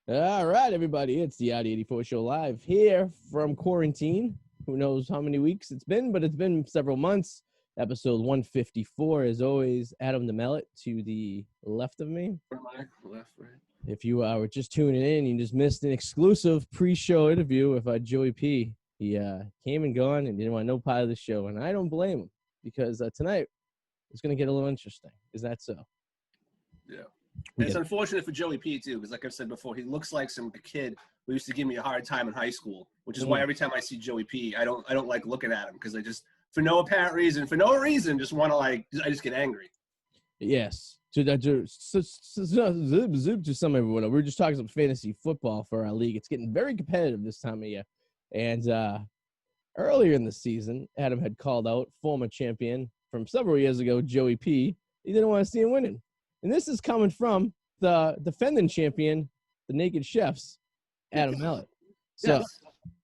All right, everybody. It's the Arty 84 show live here from quarantine. Who knows how many weeks it's been, but it's been several months. Episode 154, as always, Adam the Mellet to the left of me. Left, right. If you were just tuning in, you just missed an exclusive pre-show interview with Joey P. He came and gone and didn't want no part of the show, and I don't blame him because tonight it's going to get a little interesting. Is that so? Yeah. And it's unfortunate for Joey P, too, because like I've said before, he looks like some kid who used to give me a hard time in high school, which is why every time I see Joey P, I don't like looking at him because I just, for no apparent reason, just want to I just get angry. Yes. To sum everyone up, we're just talking some fantasy football for our league. It's getting very competitive this time of year. And earlier in the season, Adam had called out former champion from several years ago, Joey P. He didn't want to see him winning. And this is coming from the defending champion, the Naked Chefs, Adam Mellet. So, yes.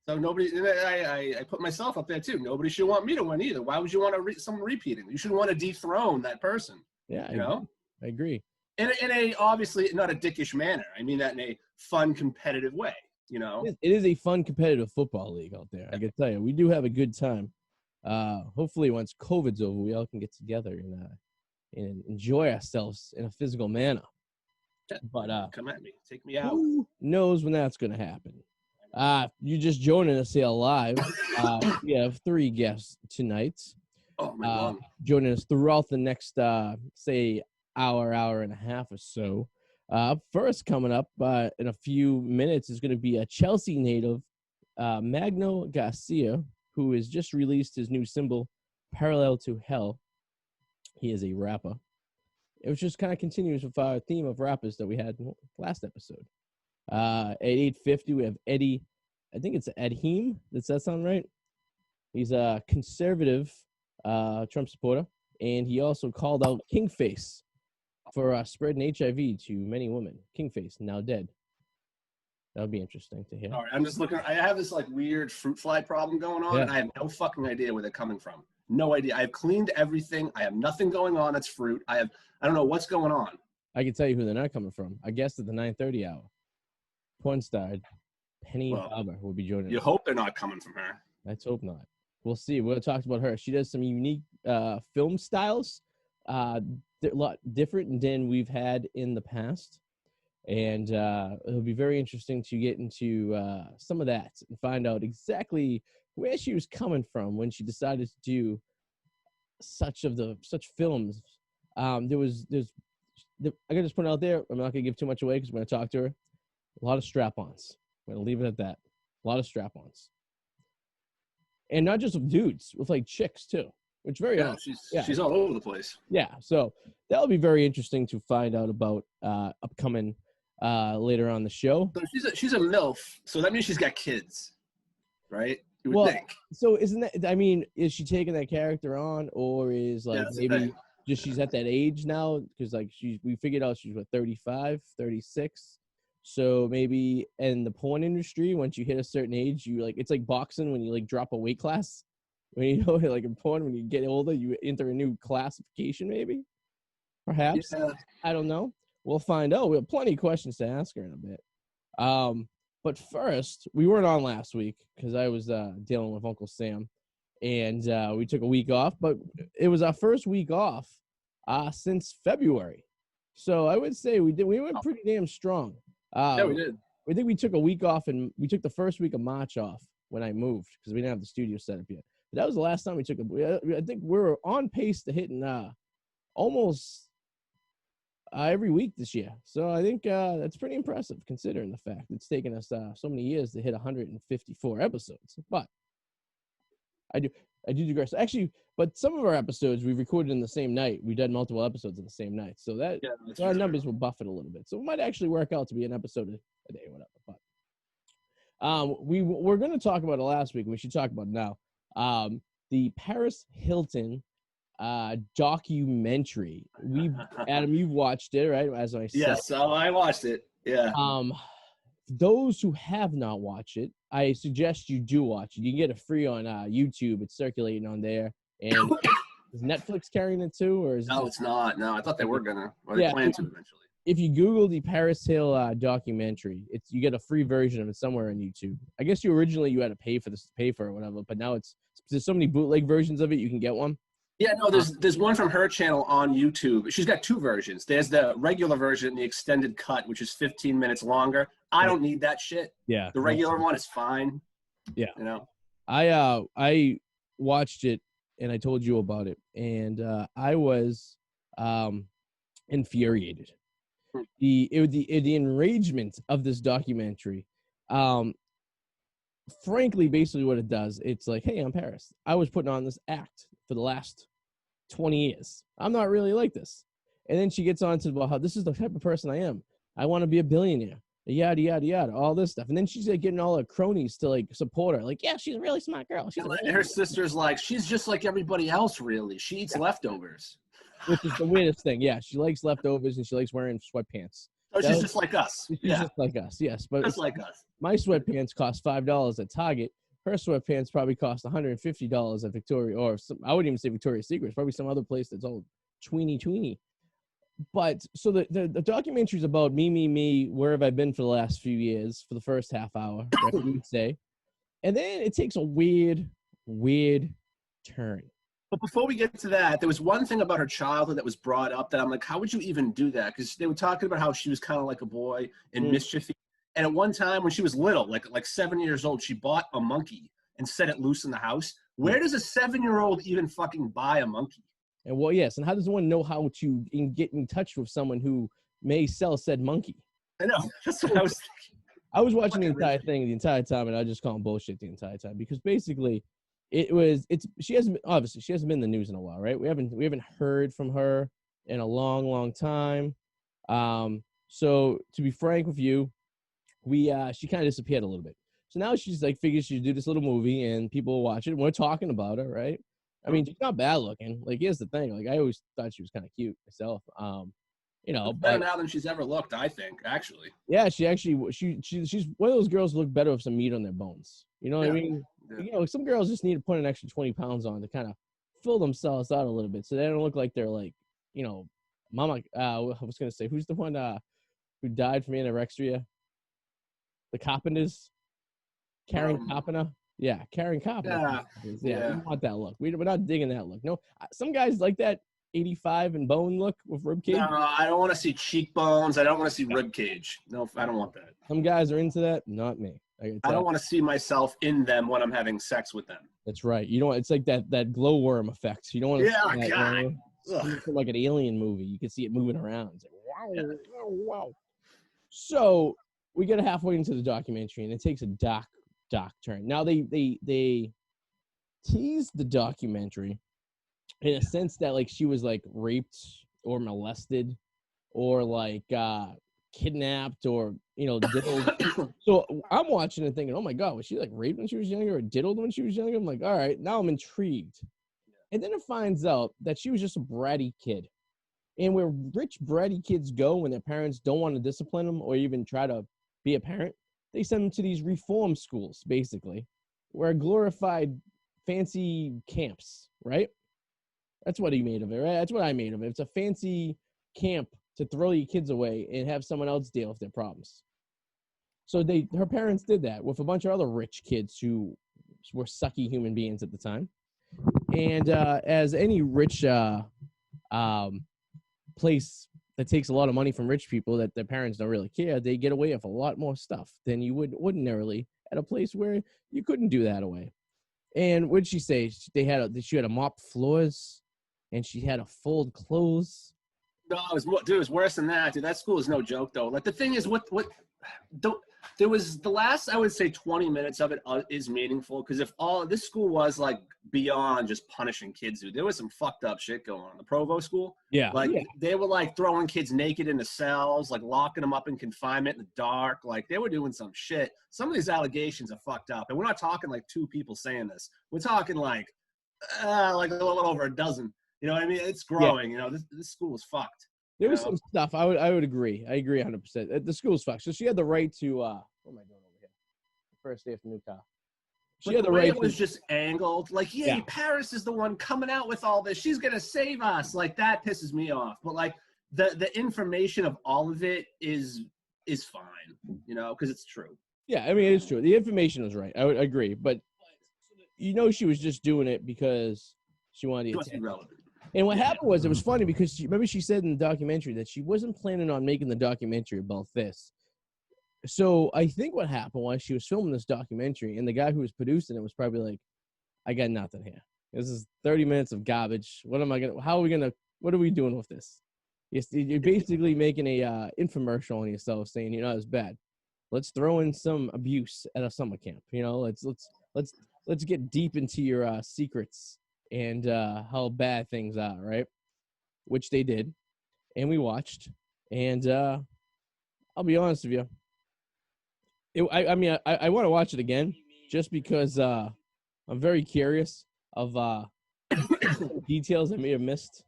So nobody, I put myself up there too. Nobody should want me to win either. Why would you want someone repeating? You should want to dethrone that person. Yeah, I agree. In a obviously not a dickish manner. I mean that in a fun, competitive way. You know, it is a fun, competitive football league out there. I can tell you, we do have a good time. Hopefully, once COVID's over, we all can get together and enjoy ourselves in a physical manner. But come at me, take me out. Who knows when that's going to happen? You just joining us here live. We have 3 guests tonight. Oh my God! Joining us throughout the next, say, hour and a half or so. First, coming up in a few minutes is going to be a Chelsea native, Magno Garcia, who has just released his new single, "Parallel to Hell." He is a rapper. It just kind of continues with our theme of rappers that we had in the last episode. At 8:50, we have Eddy. I think it's Adheem. Does that sound right? He's a conservative Trump supporter, and he also called out Kingface for spreading HIV to many women. Kingface, now dead. That would be interesting to hear. All right, I'm just looking. I have this weird fruit fly problem going on, and I have no fucking idea where they're coming from. No idea. I've cleaned everything. I have nothing going on. It's fruit. I don't know what's going on. I can tell you who they're not coming from. I guess at the 9:30 hour. Porn star Penny Barber will be joining us. You hope they're not coming from her. Let's hope not. We'll see. We'll talk about her. She does some unique film styles, a lot different than we've had in the past. And it'll be very interesting to get into some of that and find out exactly where she was coming from when she decided to do such films. I gotta just put it out there. I'm not gonna give too much away because I'm gonna talk to her. A lot of strap-ons. I'm gonna leave it at that. A lot of strap-ons, and not just with dudes, with chicks too. Which very awesome. She's all over the place. Yeah, so that'll be very interesting to find out about upcoming later on the show. So she's a MILF, so that means she's got kids, right? You would think. So isn't that? I mean, is she taking that character on, or is maybe just she's at that age now? Because we figured out she's 35, 36. So maybe in the porn industry, once you hit a certain age, you it's like boxing when you drop a weight class. When in porn, when you get older, you enter a new classification, maybe. Perhaps. Yeah. I don't know. We'll find out. We have plenty of questions to ask her in a bit. But first, we weren't on last week because I was dealing with Uncle Sam, and we took a week off. But it was our first week off since February, so I would say we went pretty damn strong. Yeah, we did. I think we took a week off, and we took the first week of March off when I moved because we didn't have the studio set up yet. But that was the last time we took I think we're on pace to hitting almost every week this year. So I think that's pretty impressive considering the fact it's taken us so many years to hit 154 episodes. But I do digress. Actually, but some of our episodes we recorded in the same night. We did multiple episodes in the same night. So our numbers will buff it a little bit. So it might actually work out to be an episode a day or whatever. But we're going to talk about it last week. We should talk about it now. The Paris Hilton documentary. Adam, you've watched it, right? As I said. Yes, so I watched it. Yeah. Those who have not watched it, I suggest you do watch it. You can get it free on YouTube. It's circulating on there. And is Netflix carrying it too, or is no? It's not. No, I thought they were gonna. Or they plan to eventually. if you Google the Paris Hill documentary, you get a free version of it somewhere on YouTube. I guess you had to pay for it or whatever, but now there's so many bootleg versions of it, you can get one. Yeah, no, there's one from her channel on YouTube. She's got two versions. There's the regular version and the extended cut, which is 15 minutes longer. I don't need that shit. Yeah. The regular one is fine. Yeah. You know? I watched it and I told you about it, and I was infuriated. The enragement of this documentary. Frankly, basically what it does, it's like, hey, I'm Paris. I was putting on this act for the last 20 years. I'm not really like this. And then she gets on to about how this is the type of person I am. I want to be a billionaire. Yada, yada, yada, all this stuff. And then she's like getting all her cronies to like support her. Like, yeah, she's a really smart girl. Her sister's like, she's just like everybody else, really. She eats leftovers. Which is the weirdest thing. Yeah, she likes leftovers and she likes wearing sweatpants. Oh, she's just like us. She's just like us, yes. But just like us. My sweatpants cost $5 at Target. Her sweatpants probably cost $150 at Victoria, or I wouldn't even say Victoria's Secret. Probably some other place that's all tweeny. But so the documentary is about me. Where have I been for the last few years? For the first half hour, right, we would say, and then it takes a weird turn. But before we get to that, there was one thing about her childhood that was brought up that I'm like, how would you even do that? Because they were talking about how she was kind of like a boy and mischievous. And at one time when she was little, like 7 years old, she bought a monkey and set it loose in the house. Where does a 7-year-old even fucking buy a monkey? And well, yes. And how does one know how to get in touch with someone who may sell said monkey? I know. That's what I was thinking. I was watching the entire thing the entire time, and I just call him bullshit the entire time because basically she hasn't been in the news in a while, right? We haven't heard from her in a long time. So to be frank with you, she kind of disappeared a little bit. So now she's like figures she'd do this little movie and people will watch it and we're talking about her, right? I mean, she's not bad looking. Like, here's the thing. Like, I always thought she was kind of cute myself. Better now than she's ever looked, I think, actually. Yeah, she's one of those girls who look better with some meat on their bones. You know what I mean? Yeah. Some girls just need to put an extra 20 pounds on to kind of fill themselves out a little bit so they don't look like they're like, mama. I was going to say, who's the one who died from anorexia? The Carpenters? Karen Carpenter? Yeah, Karen Carpenter. Yeah, we want that look. We're not digging that look. No, some guys like that 85 and bone look with rib cage. No, I don't want to see cheekbones. I don't want to see rib cage. No, I don't want that. Some guys are into that. Not me. I don't want to see myself in them when I'm having sex with them. That's right. You don't. It's like that glowworm effect. You don't want to. Yeah, God. It's like an alien movie. You can see it moving around. It's like, wow. So we get halfway into the documentary, and it takes a dark turn. Now they tease the documentary in a sense that like she was like raped or molested or like kidnapped or diddled. So I'm watching and thinking, oh my God, was she like raped when she was younger or diddled when she was younger? I'm like, all right, now I'm intrigued. And then it finds out that she was just a bratty kid. And where rich bratty kids go when their parents don't want to discipline them or even try to be a parent, they send them to these reform schools, basically, where glorified fancy camps, right? That's what he made of it, right? That's what I made of it. It's a fancy camp to throw your kids away and have someone else deal with their problems. So her parents did that with a bunch of other rich kids who were sucky human beings at the time. And as any rich place that takes a lot of money from rich people that their parents don't really care, they get away with a lot more stuff than you would ordinarily at a place where you couldn't do that away. And what did she say? She had to mop floors and she had to fold clothes. No, it was worse than that, dude. That school is no joke, though. Like, the thing is, there was the last, I would say, 20 minutes of it is meaningful, because if all this school was like beyond just punishing kids, dude, there was some fucked up shit going on. The Provo school, they were like throwing kids naked into cells, like locking them up in confinement in the dark. Like, they were doing some shit. Some of these allegations are fucked up, and we're not talking like 2 people saying this. We're talking like a little over a dozen. You know what I mean? It's growing. Yeah. This school is fucked. There was some stuff. I would agree. I agree 100%. The school's fucked. So she had the right to. What am I doing over here? First day of the new car. She had the right. It was just angled. Like, Paris is the one coming out with all this. She's gonna save us. Like, that pisses me off. But like, the information of all of it is fine, you know, because it's true. Yeah, I mean, it's true. The information was right. I would agree, but she was just doing it because she wanted the attention. Relevant. And what happened was, it was funny because remember she said in the documentary that she wasn't planning on making the documentary about this. So I think what happened was she was filming this documentary, and the guy who was producing it was probably like, I got nothing here. This is 30 minutes of garbage. What are we doing with this? You're basically making a infomercial on yourself saying, you know, it's bad. Let's throw in some abuse at a summer camp. You know, let's get deep into your secrets and how bad things are, right? Which they did, and we watched. And I'll be honest with you, I mean, I want to watch it again just because I'm very curious of details I may have missed.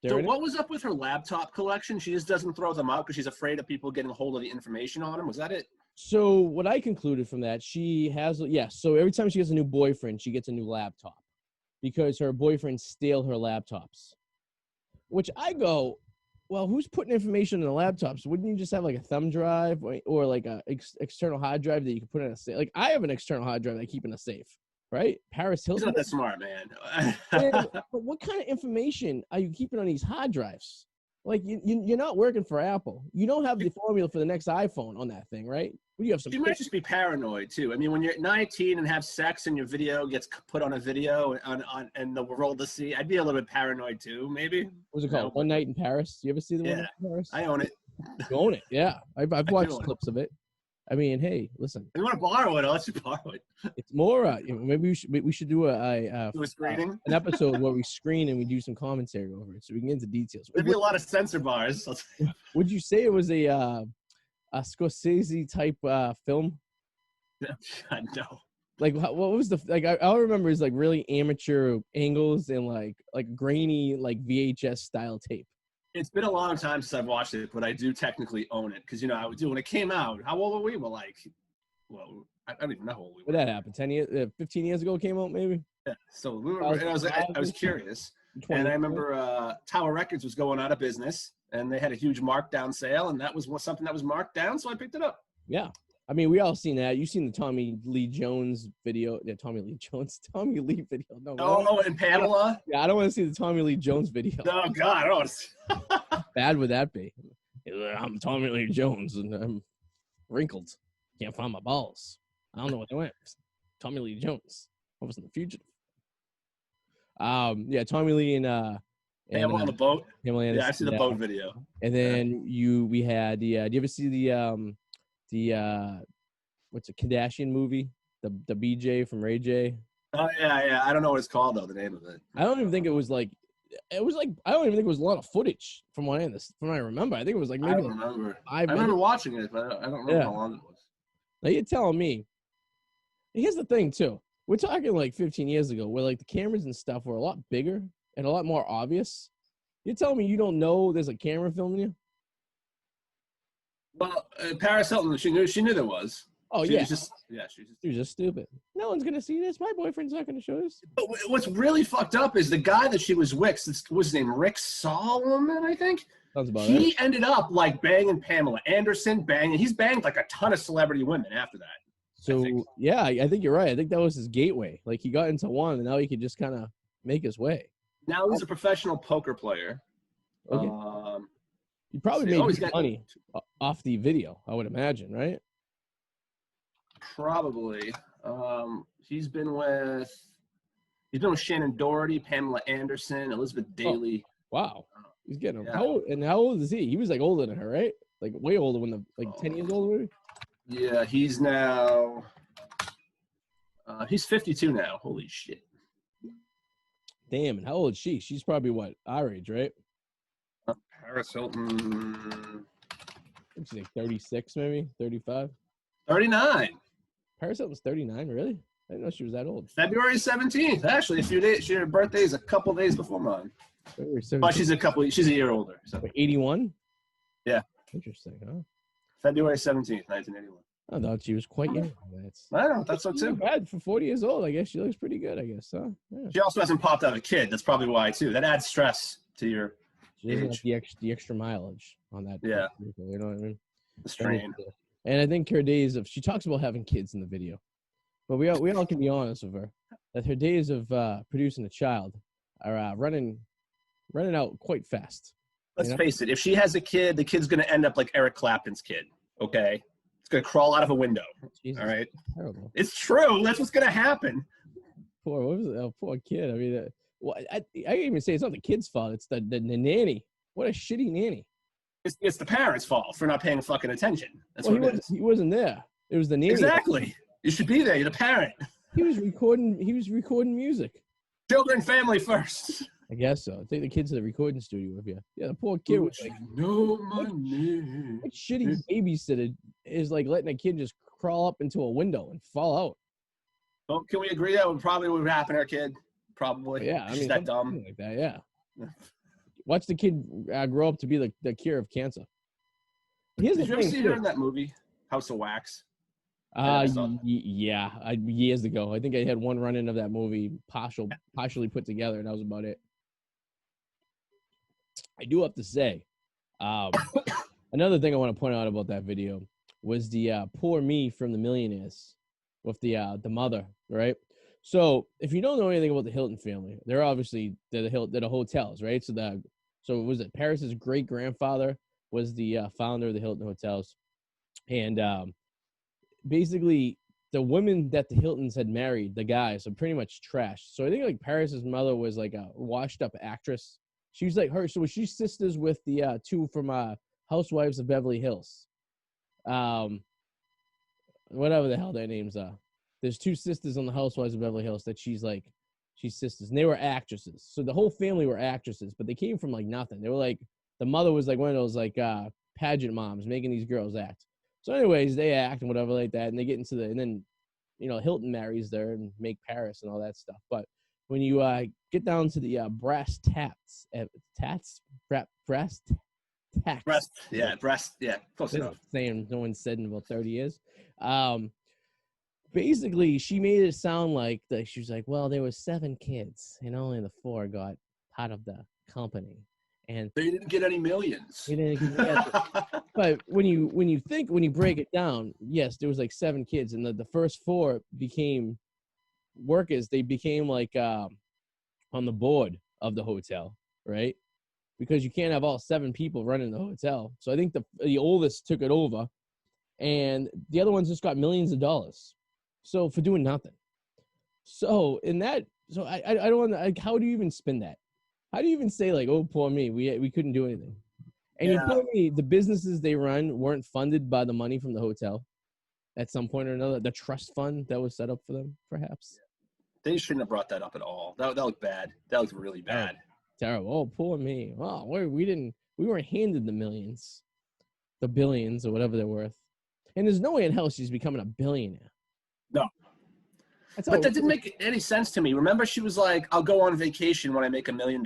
So what was up with her laptop collection? She just doesn't throw them out because she's afraid of people getting a hold of the information on them. Was that it? So what I concluded from that, she has, so every time she gets a new boyfriend, she gets a new laptop because her boyfriend steal her laptops, which I go, well, who's putting information in the laptops? Wouldn't you just have like a thumb drive or like a external hard drive that you can put in a safe? Like I have an external hard drive that I keep in a safe, right? Paris Hilton. He's not that smart, man. But what kind of information are you keeping on these hard drives? Like you're not working for Apple. You don't have the formula for the next iPhone on that thing, right? What do you have? You might just be paranoid too. I mean, when you're 19 and have sex and your video gets put on a video and the world to see, I'd be a little bit paranoid too, maybe. What's it called? One Night in Paris. You ever see the One Night in Paris? I own it. You own it, yeah. I've watched clips of it. I mean, hey, listen. If you want to borrow it, I'll let you borrow it. It's more. Maybe we should do a screening, an episode where we screen and we do some commentary over it, so we can get into details. There'd be a lot of censor bars. Would you say it was a Scorsese type film? No. Like what was the like? All I remember is like really amateur angles and like grainy like VHS style tape. It's been a long time since I've watched it, but I do technically own it because, you know, I would do when it came out. How old were we? Well, I don't even know how old we were. When that happened, 10 years, 15 years ago, it came out maybe. Yeah. So we were. I was curious, and I remember Tower Records was going out of business, and they had a huge markdown sale, and that was something that was marked down, so I picked it up. Yeah. I mean, we all seen that. You've seen the Tommy Lee Jones video. Yeah, Tommy Lee video. No. Oh, and Pamela. I don't want to see the Tommy Lee Jones video. Oh God, I don't want to see. Bad would that be? I'm Tommy Lee Jones and I'm wrinkled. Can't find my balls. I don't know what they went. Tommy Lee Jones. I was in the fugitive. Yeah, Tommy Lee and on the boat. Yeah, I see the boat video. And then we had the. Do you ever see the what's a Kardashian movie? The BJ from Ray J. Oh yeah. I don't know what it's called though. The name of it. I don't even think it was like. It was like I don't even think it was a lot of footage from what I remember. I think it was like maybe. I don't remember. I remember watching it, but I don't remember how long it was. Now you're telling me. Here's the thing too. We're talking like 15 years ago, where like the cameras and stuff were a lot bigger and a lot more obvious. You're telling me you don't know there's a camera filming you? Well, Paris Hilton, she knew there was. Oh, she yeah. Was just stupid. No one's going to see this. My boyfriend's not going to show this. But what's really fucked up is the guy that she was with, what's his name, Rick Solomon, I think? Sounds about he right. ended up like banging Pamela Anderson, he's banged like a ton of celebrity women after that. So, I think you're right. I think that was his gateway. Like, he got into one, and now he could just kind of make his way. Now he's a professional poker player. Okay. You probably made money off the video, I would imagine, right? Probably. He's been with Shannon Doherty, Pamela Anderson, Elizabeth Daly. Oh, wow. He's getting how old is he? He was like older than her, right? Like way older 10 years older maybe? Yeah, he's now he's 52 now. Holy shit. Damn, and how old is she? She's probably what, our age, right? Paris Hilton. She's like 36 maybe, 35. 39. Paris Hilton's 39, really? I didn't know she was that old. February 17th, actually, a few days. Her birthday is a couple days before mine. February 17th. But she's a year older. So. 81? Yeah. Interesting, huh? February 17th, 1981. I thought she was quite young. I don't know. That's so too. Bad for 40 years old. I guess she looks pretty good. I guess, huh? Yeah. She also hasn't popped out a kid. That's probably why too. That adds stress to your She doesn't have the extra mileage on that. Yeah. Vehicle, you know what I mean? The strain. And I think her days of, she talks about having kids in the video, but we all can be honest with her that her days of producing a child are running out quite fast. Let's face it. If she has a kid, the kid's going to end up like Eric Clapton's kid. Okay. It's going to crawl out of a window. Jesus, all right. Terrible. It's true. That's what's going to happen. Poor kid. I mean, I even say it's not the kid's fault. It's the nanny. What a shitty nanny. It's the parents' fault for not paying fucking attention. That's what it is. He wasn't there. It was the nanny. Exactly. You should be there. You're the parent. He was recording music. Children, family first. I guess so. Take the kids to the recording studio with you. Yeah, the poor kid was like, no money. What shitty babysitter is like letting a kid just crawl up into a window and fall out? Well, can we agree that probably would happen to our kid? Probably. Yeah, I mean, that dumb. Like that, yeah. Watch the kid grow up to be the cure of cancer. Did you ever see her in that movie, House of Wax? Yeah, years ago. I think I had one run-in of that movie, partially put together, and that was about it. I do have to say, another thing I want to point out about that video was the poor me from the Millionaires with the mother, right? So if you don't know anything about the Hilton family, they're the hotels, right? So was it Paris's great grandfather was the founder of the Hilton hotels, and basically the women that the Hiltons had married, the guys, are pretty much trash. So I think like Paris's mother was like a washed up actress. She was like her. So she's sisters with the two from Housewives of Beverly Hills, whatever the hell their names are. There's two sisters on the Housewives of Beverly Hills that she's sisters, and they were actresses. So the whole family were actresses, but they came from like nothing. They were like, the mother was like one of those like pageant moms making these girls act. So anyways, they act and whatever like that, and they get into and then, Hilton marries there and make Paris and all that stuff. But when you get down to the brass tacks, close enough. Saying no one said in about 30 years. Basically, she made it sound like that. She was like, well, there were 7 kids, and only the 4 got part of the company, and they didn't get any millions. But when you break it down, yes, there was like 7 kids, and the first 4 became workers. They became like on the board of the hotel, right? Because you can't have all 7 people running the hotel. So I think the oldest took it over, and the other ones just got millions of dollars. So for doing nothing. So I don't want to. How do you even spin that? How do you even say like, oh, poor me, we couldn't do anything? And you tell me the businesses they run weren't funded by the money from the hotel at some point or another? The trust fund that was set up for them, perhaps. They shouldn't have brought that up at all. That looked bad. That looked really bad. Terrible. Oh, poor me. Oh, we weren't handed the millions, the billions, or whatever they're worth. And there's no way in hell she's becoming a billionaire. No. But that didn't make any sense to me. Remember, she was like, I'll go on vacation when I make $1 million.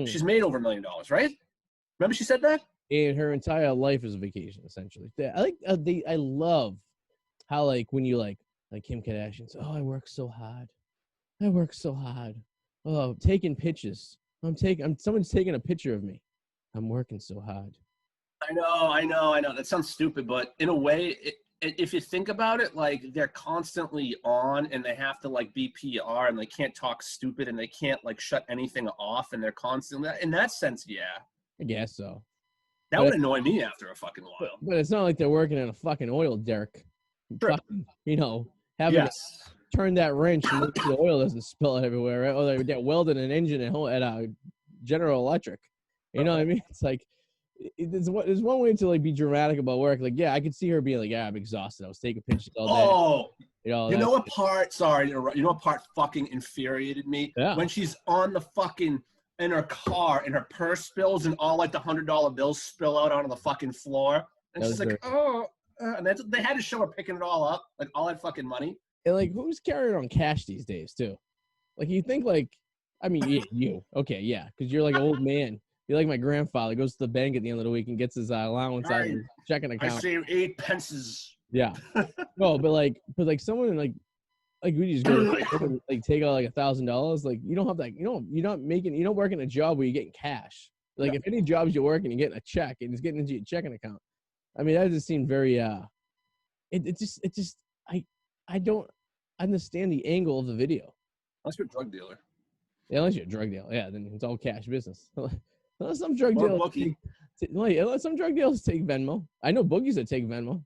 She's made over $1 million, right? Remember she said that? And her entire life is a vacation, essentially. I love how, like, when you, like Kim Kardashian's, oh, I work so hard. Oh, taking pictures. Someone's taking a picture of me. I'm working so hard. I know. That sounds stupid, but in a way, if you think about it, like, they're constantly on, and they have to like be PR, and they can't talk stupid, and they can't like shut anything off, and they're constantly, in that sense, yeah. I guess so. That would annoy me after a fucking while. But it's not like they're working in a fucking oil derrick. Fucking, having to turn that wrench and make sure the oil doesn't spill everywhere, right? Or they're welding an engine at General Electric. You know what I mean? It's like, there's one way to like be dramatic about work. Like, yeah, I could see her being like, yeah, I'm exhausted. I was taking pictures all day. You know what part fucking infuriated me? Yeah. When she's on the fucking, in her car, and her purse spills, and all like the $100 bills spill out onto the fucking floor. And she's like, and they had to show her picking it all up, like all that fucking money. And like, who's carrying on cash these days too? Like, you think like, I mean, you, okay, yeah, because you're like an old man. You're like my grandfather, goes to the bank at the end of the week and gets his allowance out of his checking account. I saved 8 pences. Yeah. No, but someone like we just go like take out like $1,000. Like, you don't have that. You're not working a job where you're getting cash. Like if any jobs you're working, you're getting a check and it's getting into your checking account. I mean, that just seemed very I don't understand the angle of the video. Unless you're a drug dealer. Yeah, unless you're a drug dealer. Yeah, then it's all cash business. Unless some drug dealers take Venmo. I know bookies that take Venmo.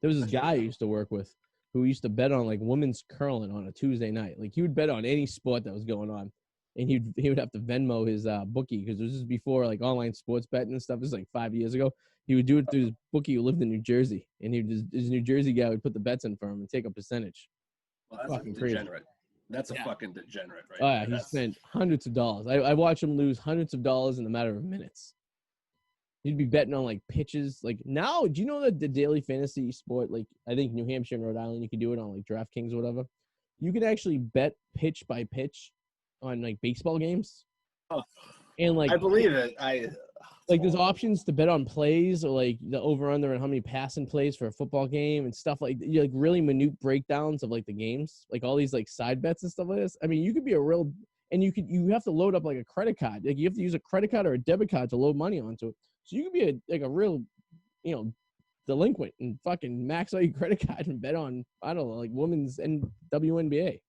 There was this guy I used to work with who used to bet on like women's curling on a Tuesday night. Like he would bet on any sport that was going on, and he would have to Venmo his bookie because this is before like online sports betting and stuff. This is like 5 years ago. He would do it through his bookie who lived in New Jersey, and his New Jersey guy would put the bets in for him and take a percentage. Well, that's fucking degenerate. That's a fucking degenerate, right? Oh, yeah, he spent hundreds of dollars. I watched him lose hundreds of dollars in a matter of minutes. He'd be betting on like pitches. Like now, do you know that the daily fantasy sport, like I think New Hampshire and Rhode Island, you can do it on like DraftKings or whatever. You can actually bet pitch by pitch on like baseball games. Oh, and like I believe it. Like there's options to bet on plays or like the over under and how many passing plays for a football game and stuff like really minute breakdowns of like the games, like all these like side bets and stuff like this. I mean, you could be a real, and you have to load up like a credit card. Like you have to use a credit card or a debit card to load money onto it. So you could be a real, delinquent and fucking max out your credit card and bet on, I don't know, like women's and WNBA.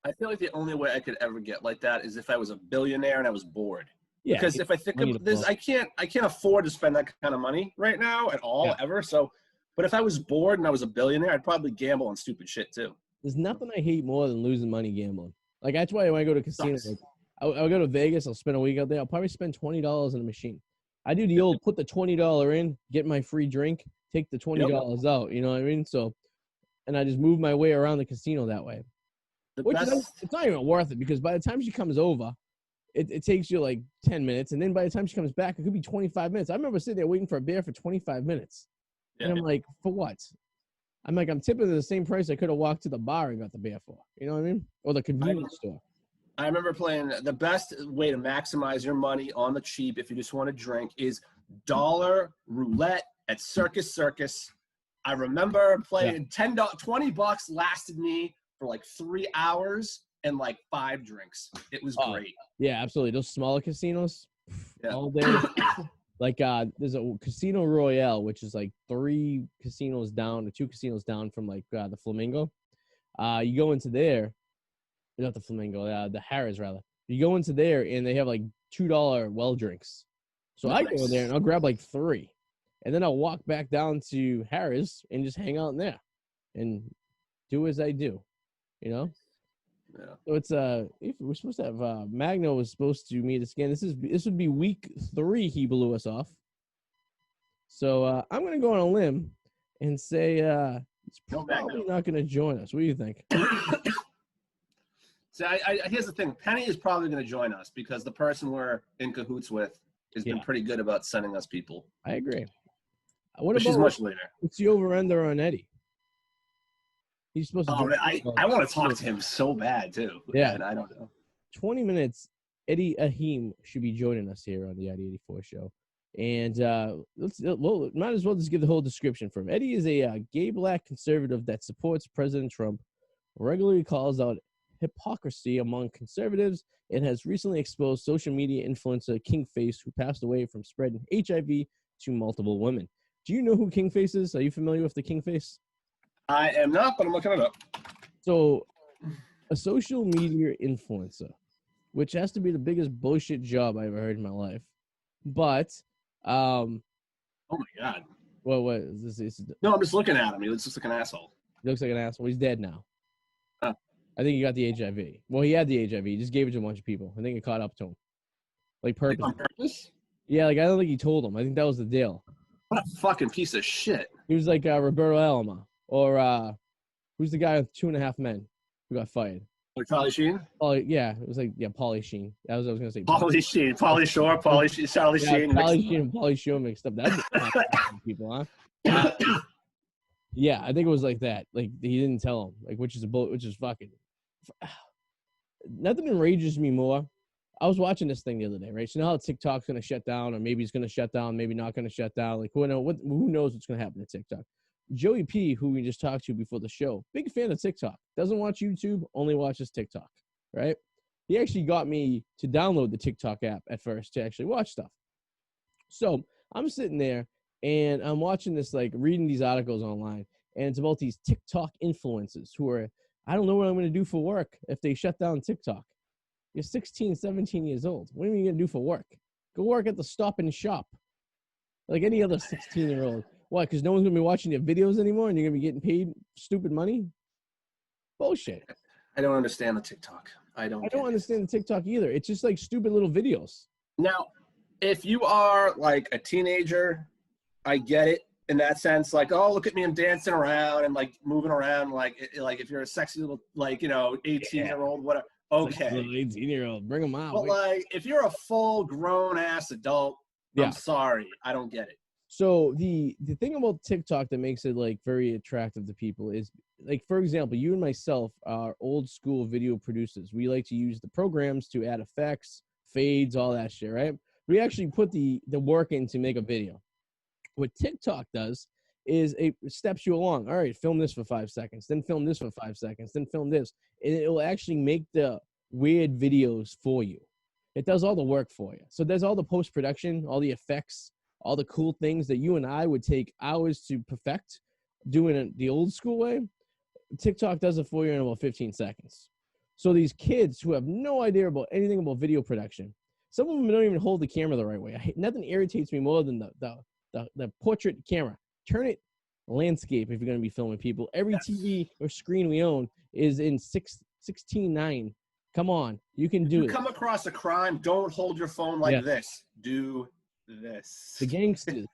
I feel like the only way I could ever get like that is if I was a billionaire and I was bored. Yeah, because if I think of this, I can't afford to spend that kind of money right now at all, ever. So, but if I was bored and I was a billionaire, I'd probably gamble on stupid shit too. There's nothing I hate more than losing money gambling. Like that's why when I go to casinos, like, I'll go to Vegas, I'll spend a week out there, I'll probably spend $20 in a machine. I do the old put the $20 in, get my free drink, take the $20 out. You know what I mean? So, and I just move my way around the casino that way. It's not even worth it because by the time she comes over, it takes you like 10 minutes. And then by the time she comes back, it could be 25 minutes. I remember sitting there waiting for a beer for 25 minutes. Yeah. And I'm like, for what? I'm like, I'm tipping the same price I could have walked to the bar and got the beer for. You know what I mean? Or the convenience store. I remember playing the best way to maximize your money on the cheap if you just want to drink is dollar roulette at Circus Circus. I remember playing $20 lasted me for like 3 hours and like 5 drinks. It was great. Yeah, absolutely. Those smaller casinos all day. Like there's a Casino Royale, which is like 3 casinos down or 2 casinos down from like the Flamingo. You go into there, not the Flamingo, the Harrah's rather. You go into there and they have like $2 well drinks. So nice. I go in there and I'll grab like 3. And then I'll walk back down to Harrah's and just hang out in there and do as I do. You know? Yeah. So it's if we're supposed to have Magno was supposed to meet us again. This would be week 3 he blew us off. So I'm gonna go on a limb and say he's probably not gonna join us. What do you think? So here's the thing. Penny is probably gonna join us because the person we're in cahoots with has been pretty good about sending us people. I agree. She's much later. What's the over-under on Eddie? He's supposed to. I want to talk to him so bad too. Yeah, and I don't know. 20 minutes. Eddy Adheem should be joining us here on the ID84 show, and might as well just give the whole description for him. Eddie is a gay black conservative that supports President Trump, regularly calls out hypocrisy among conservatives, and has recently exposed social media influencer Kingface, who passed away from spreading HIV to multiple women. Do you know who Kingface is? Are you familiar with the Kingface? I am not, but I'm looking it up. So, a social media influencer, which has to be the biggest bullshit job I ever heard in my life. But, oh my God. What is this? No, I'm just looking at him. He looks just like an asshole. He looks like an asshole. He's dead now. Huh. I think he got the HIV. Well, he had the HIV. He just gave it to a bunch of people. I think it caught up to him. Like purpose. Like on purpose? Yeah, like I don't think he told him. I think that was the deal. What a fucking piece of shit. He was like Roberto Alomar. Or who's the guy with 2.5 Men who got fired? Like Pauly Sheen? Oh yeah, it was like Pauly Sheen. That was what I was gonna say. Pauly Sheen, Pauly Shore, Pauly Sheen, Charlie Sheen. Pauly Sheen and Pauly Shore mixed up. That's people, huh? Yeah, I think it was like that. Like he didn't tell him. Like which is fucking. Nothing enrages me more. I was watching this thing the other day, right? So now how TikTok's gonna shut down, or maybe it's gonna shut down, maybe not gonna shut down. Like who knows what's gonna happen to TikTok? Joey P, who we just talked to before the show, big fan of TikTok. Doesn't watch YouTube, only watches TikTok, right? he actually got me to download the TikTok app at first to actually watch stuff. So I'm sitting there and I'm watching this, like reading these articles online, and it's about these TikTok influencers who are, I don't know what I'm going to do for work if they shut down TikTok. You're 16, 17 years old. What are you going to do for work? Go work at the Stop and Shop like any other 16-year-old. Why? Because no one's going to be watching your videos anymore and you're going to be getting paid stupid money? Bullshit. I don't understand the TikTok. I don't understand the TikTok either. It's just like stupid little videos. Now, if you are like a teenager, I get it in that sense. Like, oh, look at me, I'm dancing around and like moving around. Like if you're a sexy little, like, 18-year-old, whatever. Okay. 18-year-old, bring them out. But like, if you're a full grown ass adult, I'm sorry, I don't get it. So the thing about TikTok that makes it like very attractive to people is, like, for example, you and myself are old school video producers. We like to use the programs to add effects, fades, all that shit, right? We actually put the work in to make a video. What TikTok does is it steps you along. All right, film this for 5 seconds, then film this for 5 seconds, then film this. And it will actually make the weird videos for you. It does all the work for you. So there's all the post-production, all the effects, all the cool things that you and I would take hours to perfect doing it the old school way. TikTok does it for you in about 15 seconds. So these kids who have no idea about anything about video production, some of them don't even hold the camera the right way. Nothing irritates me more than the portrait camera. Turn it landscape if you're going to be filming people. Every TV or screen we own is in 16:9. Come on, you can do it. If you come across a crime, don't hold your phone like this. Do this. The gangsters,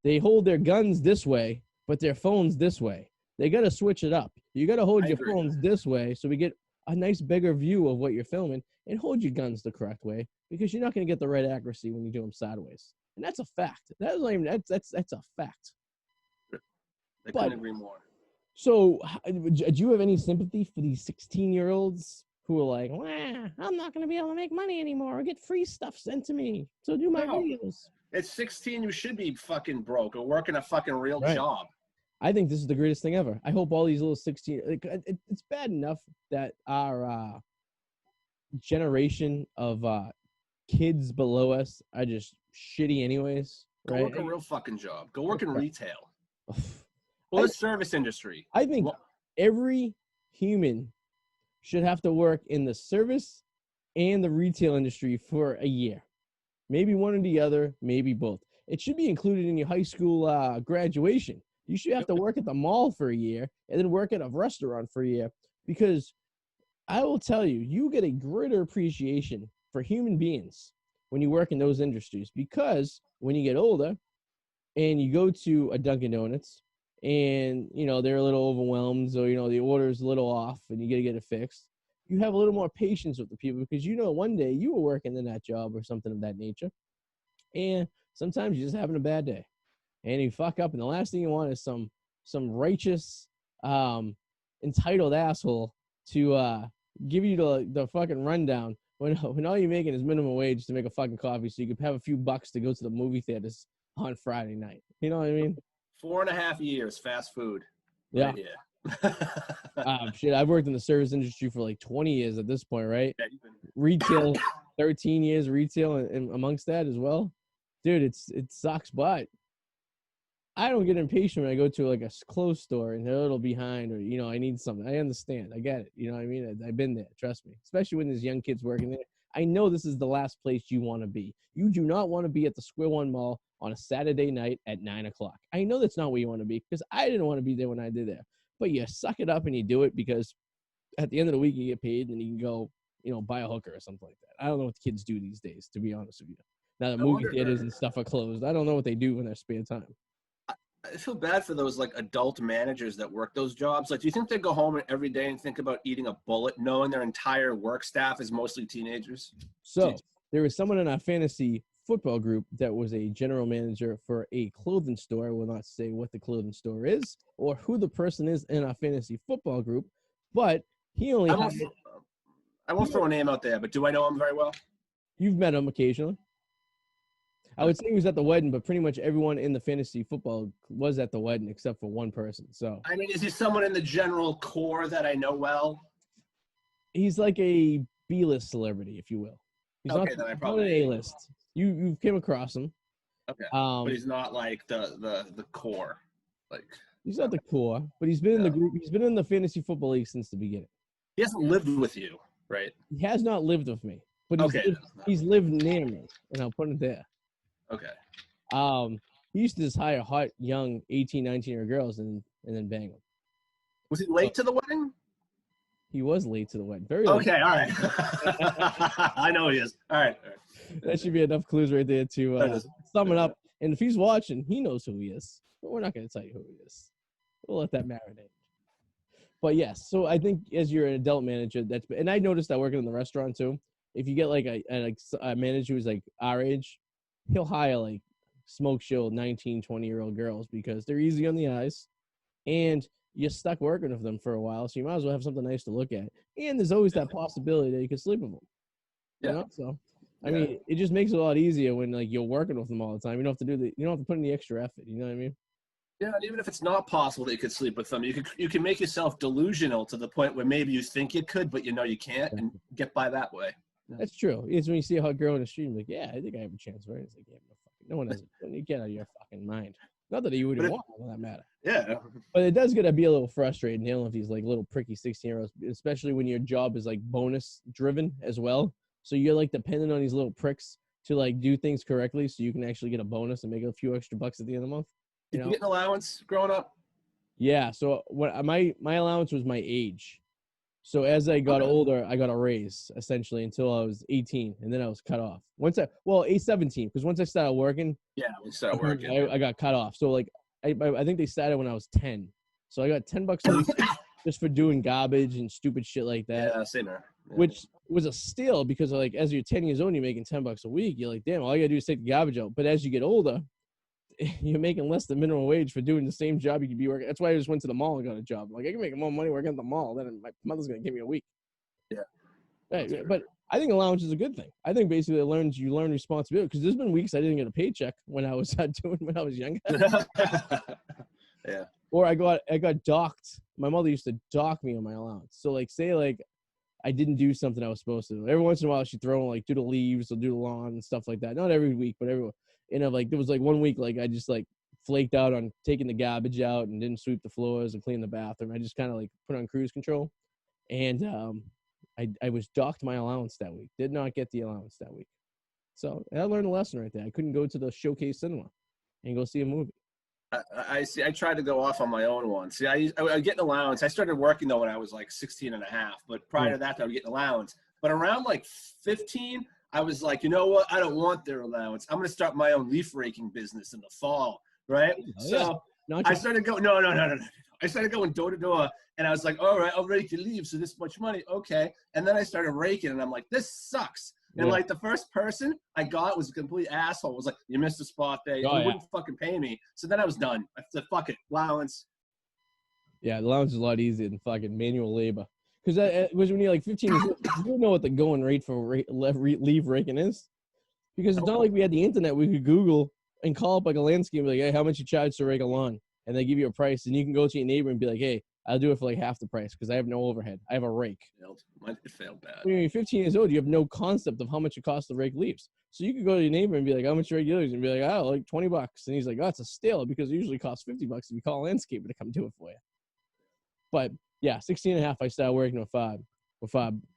they hold their guns this way, but their phones this way. They got to switch it up. You got to hold your phones this way so we get a nice bigger view of what you're filming, and hold your guns the correct way, because you're not going to get the right accuracy when you do them sideways. And that's a fact. That's a fact. I couldn't agree more. So do you have any sympathy for these 16-year-olds who are like, I'm not going to be able to make money anymore or get free stuff sent to me, so do my videos? At 16, you should be fucking broke or working a fucking real job. I think this is the greatest thing ever. I hope all these little 16, it's bad enough that our generation of kids below us are just shitty anyways. Go work a real fucking job. Go work in retail. Or the service industry. I think every human should have to work in the service and the retail industry for a year. Maybe one or the other, maybe both. It should be included in your high school graduation. You should have to work at the mall for a year and then work at a restaurant for a year, because I will tell you, you get a greater appreciation for human beings when you work in those industries, because when you get older and you go to a Dunkin' Donuts and, they're a little overwhelmed, or, the order's a little off and you got to get it fixed, you have a little more patience with the people, because one day you were working in that job or something of that nature, and sometimes you're just having a bad day and you fuck up, and the last thing you want is some righteous entitled asshole to give you the fucking rundown when all you're making is minimum wage to make a fucking coffee so you can have a few bucks to go to the movie theaters on Friday night. You know what I mean? 4.5 years fast food. Yeah. Right. Shit, I've worked in the service industry for like 20 years at this point, right? Yeah, Retail, 13 years retail, and amongst that as well. Dude, it sucks, but I don't get impatient when I go to like a clothes store and they're a little behind, or, I need something. I understand. I get it. You know what I mean? I've been there. Trust me. Especially when there's young kids working there. I know this is the last place you want to be. You do not want to be at the Square One Mall on a Saturday night at 9 o'clock. I know that's not where you want to be, because I didn't want to be there when I did there. But you suck it up and you do it, because at the end of the week you get paid and you can go, buy a hooker or something like that. I don't know what the kids do these days, to be honest with you. Now that movie theaters and stuff are closed, I don't know what they do in their spare time. I feel bad for those like adult managers that work those jobs. Like, do you think they go home every day and think about eating a bullet, knowing their entire work staff is mostly teenagers? So there was someone in our fantasy football group that was a general manager for a clothing store. I will not say what the clothing store is or who the person is in our fantasy football group, but he only I won't throw a name out there, but do I know him very well? You've met him occasionally. I would say he was at the wedding, but pretty much everyone in the fantasy football was at the wedding except for one person. So, I mean, is he someone in the general core that I know well? He's like a B-list celebrity, if you will. He's okay, not, then I not probably an A-list. You came across him. okay, but he's not like the core, like He's not the core, but he's been in the group. He's been in the fantasy football league since the beginning. He hasn't lived with you, right? He has not lived with me, but Okay, he's lived near me, and I'll put it there. Okay. He used to just hire hot, young 18, 19-year girls and then bang them. Was he late to the wedding? He was late to the wedding. Very late. Okay, all right. I know he is. All right. That should be enough clues right there to sum it up. And if he's watching, he knows who he is. But we're not going to tell you who he is. We'll let that marinate. But yes, so I think as you're an adult manager, and I noticed that working in the restaurant too. If you get like a manager who's like our age, he'll hire like smoke show 19, 20-year-old girls because they're easy on the eyes, and you're stuck working with them for a while, so you might as well have something nice to look at. And there's always that possibility that you can sleep with them. You know? So I mean, it just makes it a lot easier when like you're working with them all the time. You don't have to put in the extra effort. You know what I mean? Yeah, and even if it's not possible that you could sleep with them, you can make yourself delusional to the point where maybe you think you could, but you know you can't, and get by that way. That's true. It's when you see a hot girl in the street, you're like, yeah, I think I have a chance, right? It's like, yeah, no one has it. You get out of your fucking mind. Not that you wouldn't want for that matter. Yeah. But it does get to be a little frustrating dealing with these like little pricky 16-year-olds, especially when your job is like bonus driven as well. So you're like dependent on these little pricks to like do things correctly so you can actually get a bonus and make a few extra bucks at the end of the month. Did you get an allowance growing up? Yeah. So my allowance was my age. So as I got older, I got a raise essentially until I was 18, and then I was cut off. Age 17, because once I started working, we started working. I got cut off. So like I think they started when I was 10. So I got $10 a week just for doing garbage and stupid shit like that. Yeah, same here. Yeah. Which was a steal because like as you're 10 years old, you're making $10 a week. You're like, damn, all you gotta do is take the garbage out. But as you get older, you're making less than minimum wage for doing the same job you could be working. That's why I just went to the mall and got a job. Like I can make more money working at the mall than my mother's gonna give me a week. Yeah. Right. But I think allowance is a good thing. I think basically you learn responsibility because there's been weeks I didn't get a paycheck when I was when I was younger. Yeah. Or I got docked. My mother used to dock me on my allowance. So like say like I didn't do something I was supposed to do. Every once in a while she'd throw in like do the leaves or do the lawn and stuff like that. Not every week, but every. Like there was like 1 week like I just like flaked out on taking the garbage out and didn't sweep the floors and clean the bathroom. I just kind of like put on cruise control, and I was docked my allowance that week. Did not get the allowance that week, so I learned a lesson right there. I couldn't go to the Showcase Cinema and go see a movie. I see. I tried to go off on my own one. See, I get an allowance. I started working though when I was like 16 and a half, but prior to that I would get an allowance. But around like 15. I was like, you know what? I don't want their allowance. I'm going to start my own leaf raking business in the fall, right? So I started going, no. I started going door to door, and I was like, all right, I'll rake your leaves for this much money. Okay. And then I started raking, and I'm like, this sucks. And like the first person I got was a complete asshole. It was like, you missed a spot there. You wouldn't fucking pay me. So then I was done. I said, fuck it, allowance. Yeah, the allowance is a lot easier than fucking manual labor. Because when you're like 15 years old, you don't know what the going rate for leaf raking is. Because it's not like we had the internet. We could Google and call up like a landscaper and be like, hey, how much you charge to rake a lawn? And they give you a price. And you can go to your neighbor and be like, hey, I'll do it for like half the price because I have no overhead. I have a rake. It failed bad. When you're 15 years old, you have no concept of how much it costs to rake leaves. So you could go to your neighbor and be like, how much you rake leaves? And be like, oh, like $20. And he's like, oh, it's a steal because it usually costs $50 if you call a landscaper to come do it for you. But yeah, 16 and a half, I started working with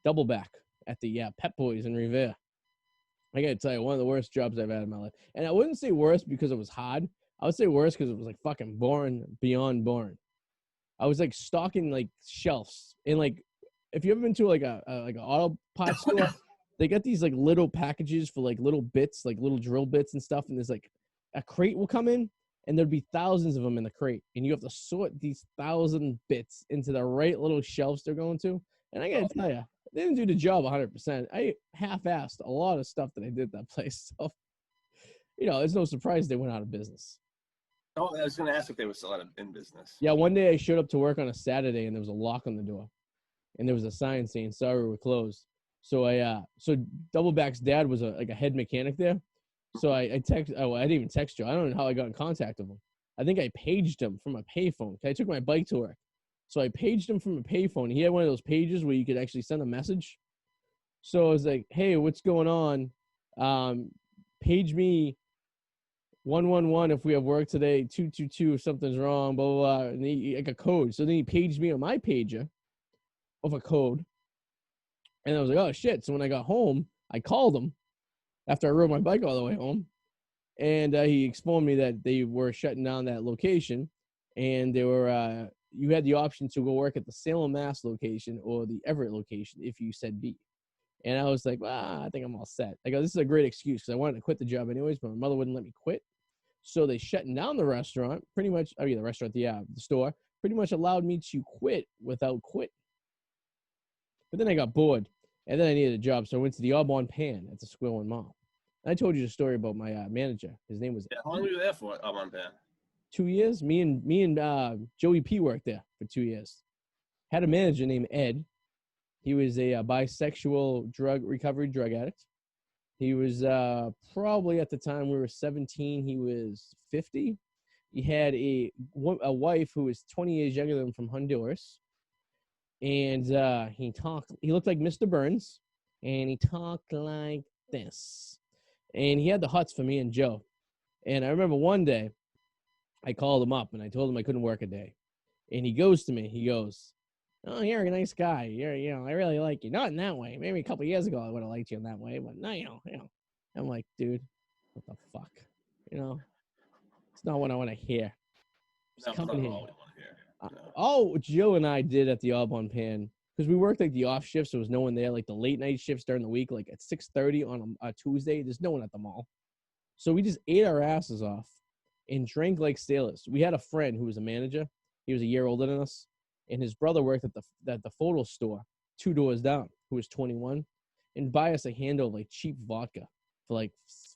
double back at the Pep Boys in Revere. I got to tell you, one of the worst jobs I've had in my life. And I wouldn't say worst because it was hard. I would say worst because it was like fucking boring, beyond boring. I was like stocking like shelves. And like, if you ever been to like an auto parts store, they got these like little packages for like little bits, like little drill bits and stuff. And there's like a crate will come in and there'd be thousands of them in the crate. And you have to sort these 1,000 bits into the right little shelves they're going to. And I got to tell you, they didn't do the job 100%. I half-assed a lot of stuff that I did at that place. So, it's no surprise they went out of business. Oh, I was going to ask if they were still in business. Yeah, one day I showed up to work on a Saturday, and there was a lock on the door. And there was a sign saying, sorry, we're closed. So so Doubleback's dad was a head mechanic there. So I didn't even text you. I don't know how I got in contact with him. I think I paged him from a payphone. I took my bike to work. So I paged him from a payphone. He had one of those pages where you could actually send a message. So I was like, hey, what's going on? Page me 111 if we have work today, 222 if something's wrong, blah, blah, blah. And like a code. So then he paged me on my pager of a code. And I was like, oh, shit. So when I got home, I called him after I rode my bike all the way home. And he explained me that they were shutting down that location. And they were, you had the option to go work at the Salem, Mass location or the Everett location if you said B. And I was like, I think I'm all set. I go, this is a great excuse because I wanted to quit the job anyways, but my mother wouldn't let me quit. So they shutting down the restaurant, pretty much. I mean, the store, pretty much allowed me to quit without quit. But then I got bored, and then I needed a job, so I went to the Audubon Pan at the Squirrel and Mall. I told you the story about my manager. His name was. Yeah, how long were you there for, Audubon Pan? 2 years. Me and Joey P worked there for 2 years. Had a manager named Ed. He was a bisexual drug addict. He was probably at the time we were 17, he was 50. He had a wife who was 20 years younger than him from Honduras. And he looked like Mr. Burns, and he talked like this. And he had the hots for me and Joe. And I remember one day I called him up and I told him I couldn't work a day. And he goes to me, he goes, oh, you're a nice guy. I really like you. Not in that way. Maybe a couple of years ago I would have liked you in that way, but no, you know. I'm like, dude, what the fuck? It's not what I want to hear. Just coming here. All Joe and I did at the Audubon Pan, because we worked like the off shifts, so there was no one there, like the late night shifts during the week, like at 6:30 on a Tuesday, there's no one at the mall. So we just ate our asses off and drank like sailors. We had a friend who was a manager. He was a year older than us. And his brother worked at the photo store 2 doors down, who was 21, and buy us a handle of like cheap vodka for like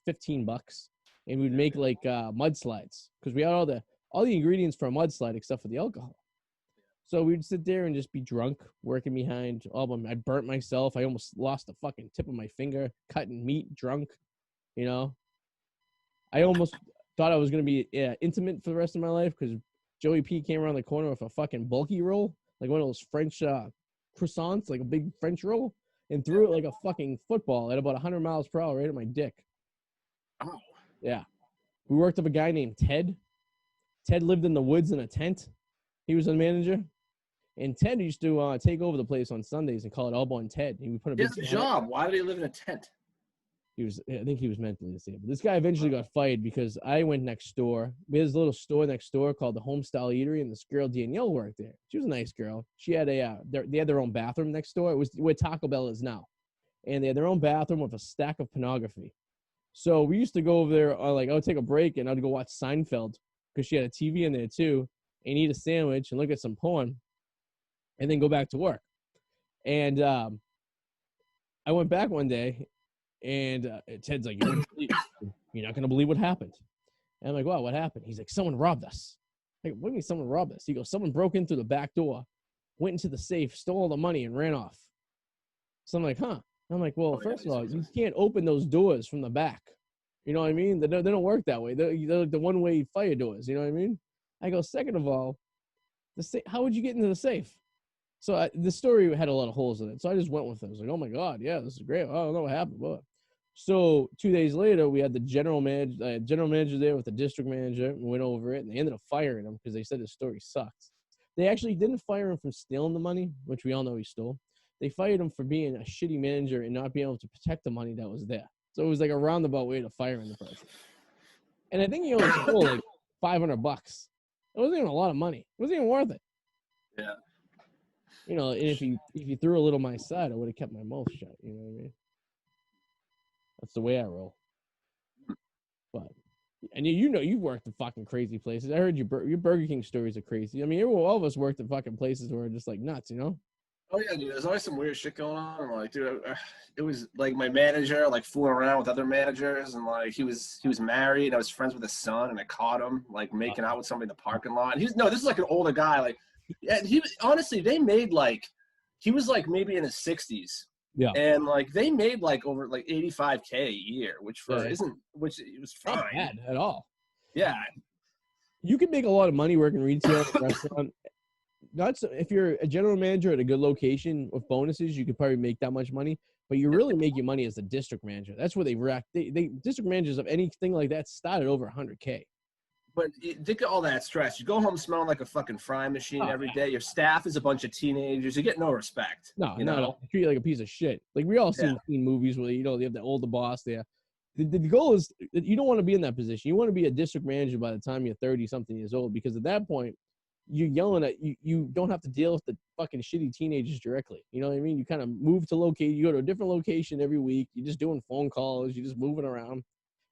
$15. And we'd make like mudslides because we had all the ingredients for a mudslide except for the alcohol. So we'd sit there and just be drunk, working behind Audubon. I burnt myself. I almost lost the fucking tip of my finger, cutting meat, drunk, I almost thought I was going to be intimate for the rest of my life because Joey P came around the corner with a fucking bulky roll, like one of those French croissants, like a big French roll, and threw it like a fucking football at about 100 miles per hour right at my dick. Oh. Yeah. We worked with a guy named Ted. Ted lived in the woods in a tent. He was a manager. And Ted used to take over the place on Sundays and call it Audubon Ted. He would put a big job. Why did he live in a tent? I think he was mentally disabled. This guy eventually got fired because I went next door. We had this little store next door called the Homestyle Eatery, and this girl Danielle worked there. She was a nice girl. She had they had their own bathroom next door. It was where Taco Bell is now, and they had their own bathroom with a stack of pornography. So we used to go over there. I would take a break and I'd go watch Seinfeld because she had a TV in there too, and eat a sandwich and look at some porn, and then go back to work. And I went back one day. And Ted's like, you're not going to believe what happened. And I'm like, wow, what happened? He's like, someone robbed us. Like, what do you mean someone robbed us? He goes, someone broke in through the back door, went into the safe, stole all the money, and ran off. So I'm like, huh. I'm like, well, first of all, you can't open those doors from the back. You know what I mean? They don't work that way. They're like the one-way fire doors. You know what I mean? I go, second of all, how would you get into the safe? So the story had a lot of holes in it. So I just went with it. I was like, oh, my God, yeah, this is great. I don't know what happened. But so 2 days later, we had the general manager there with the district manager, and went over it, and they ended up firing him because they said his story sucked. They actually didn't fire him for stealing the money, which we all know he stole. They fired him for being a shitty manager and not being able to protect the money that was there. So it was like a roundabout way to firing the person. And I think he only stole like $500. It wasn't even a lot of money. It wasn't even worth it. Yeah. And if you threw a little my side, I would have kept my mouth shut. You know what I mean? That's the way I roll. But, and you've worked in fucking crazy places. I heard your Burger King stories are crazy. I mean, all of us worked in fucking places where we're just like nuts, Oh yeah, dude. There's always some weird shit going on. And like, dude, it was like my manager like fooling around with other managers, and like he was married. And I was friends with his son, and I caught him like making out with somebody in the parking lot. And this is like an older guy. Like, he honestly, they made like, he was like maybe in his 60s. Yeah. And like they made like over like $85K a year, which it was fine. Not bad at all. Yeah. You can make a lot of money working retail in a restaurant. If you're a general manager at a good location with bonuses, you could probably make that much money. but you really make your money as a district manager. That's where they react. They district managers of anything like that start at over 100K. But think of all that stress. You go home smelling like a fucking frying machine every day. Your staff is a bunch of teenagers. You get no respect. No, you no, know? no. They treat you like a piece of shit. Like we all seen movies where they have the older boss there. The goal is you don't want to be in that position. You want to be a district manager by the time you're 30-something years old, because at that point you're yelling at you don't have to deal with the fucking shitty teenagers directly. You know what I mean? You kind of move to locate. You go to a different location every week. You're just doing phone calls. You're just moving around.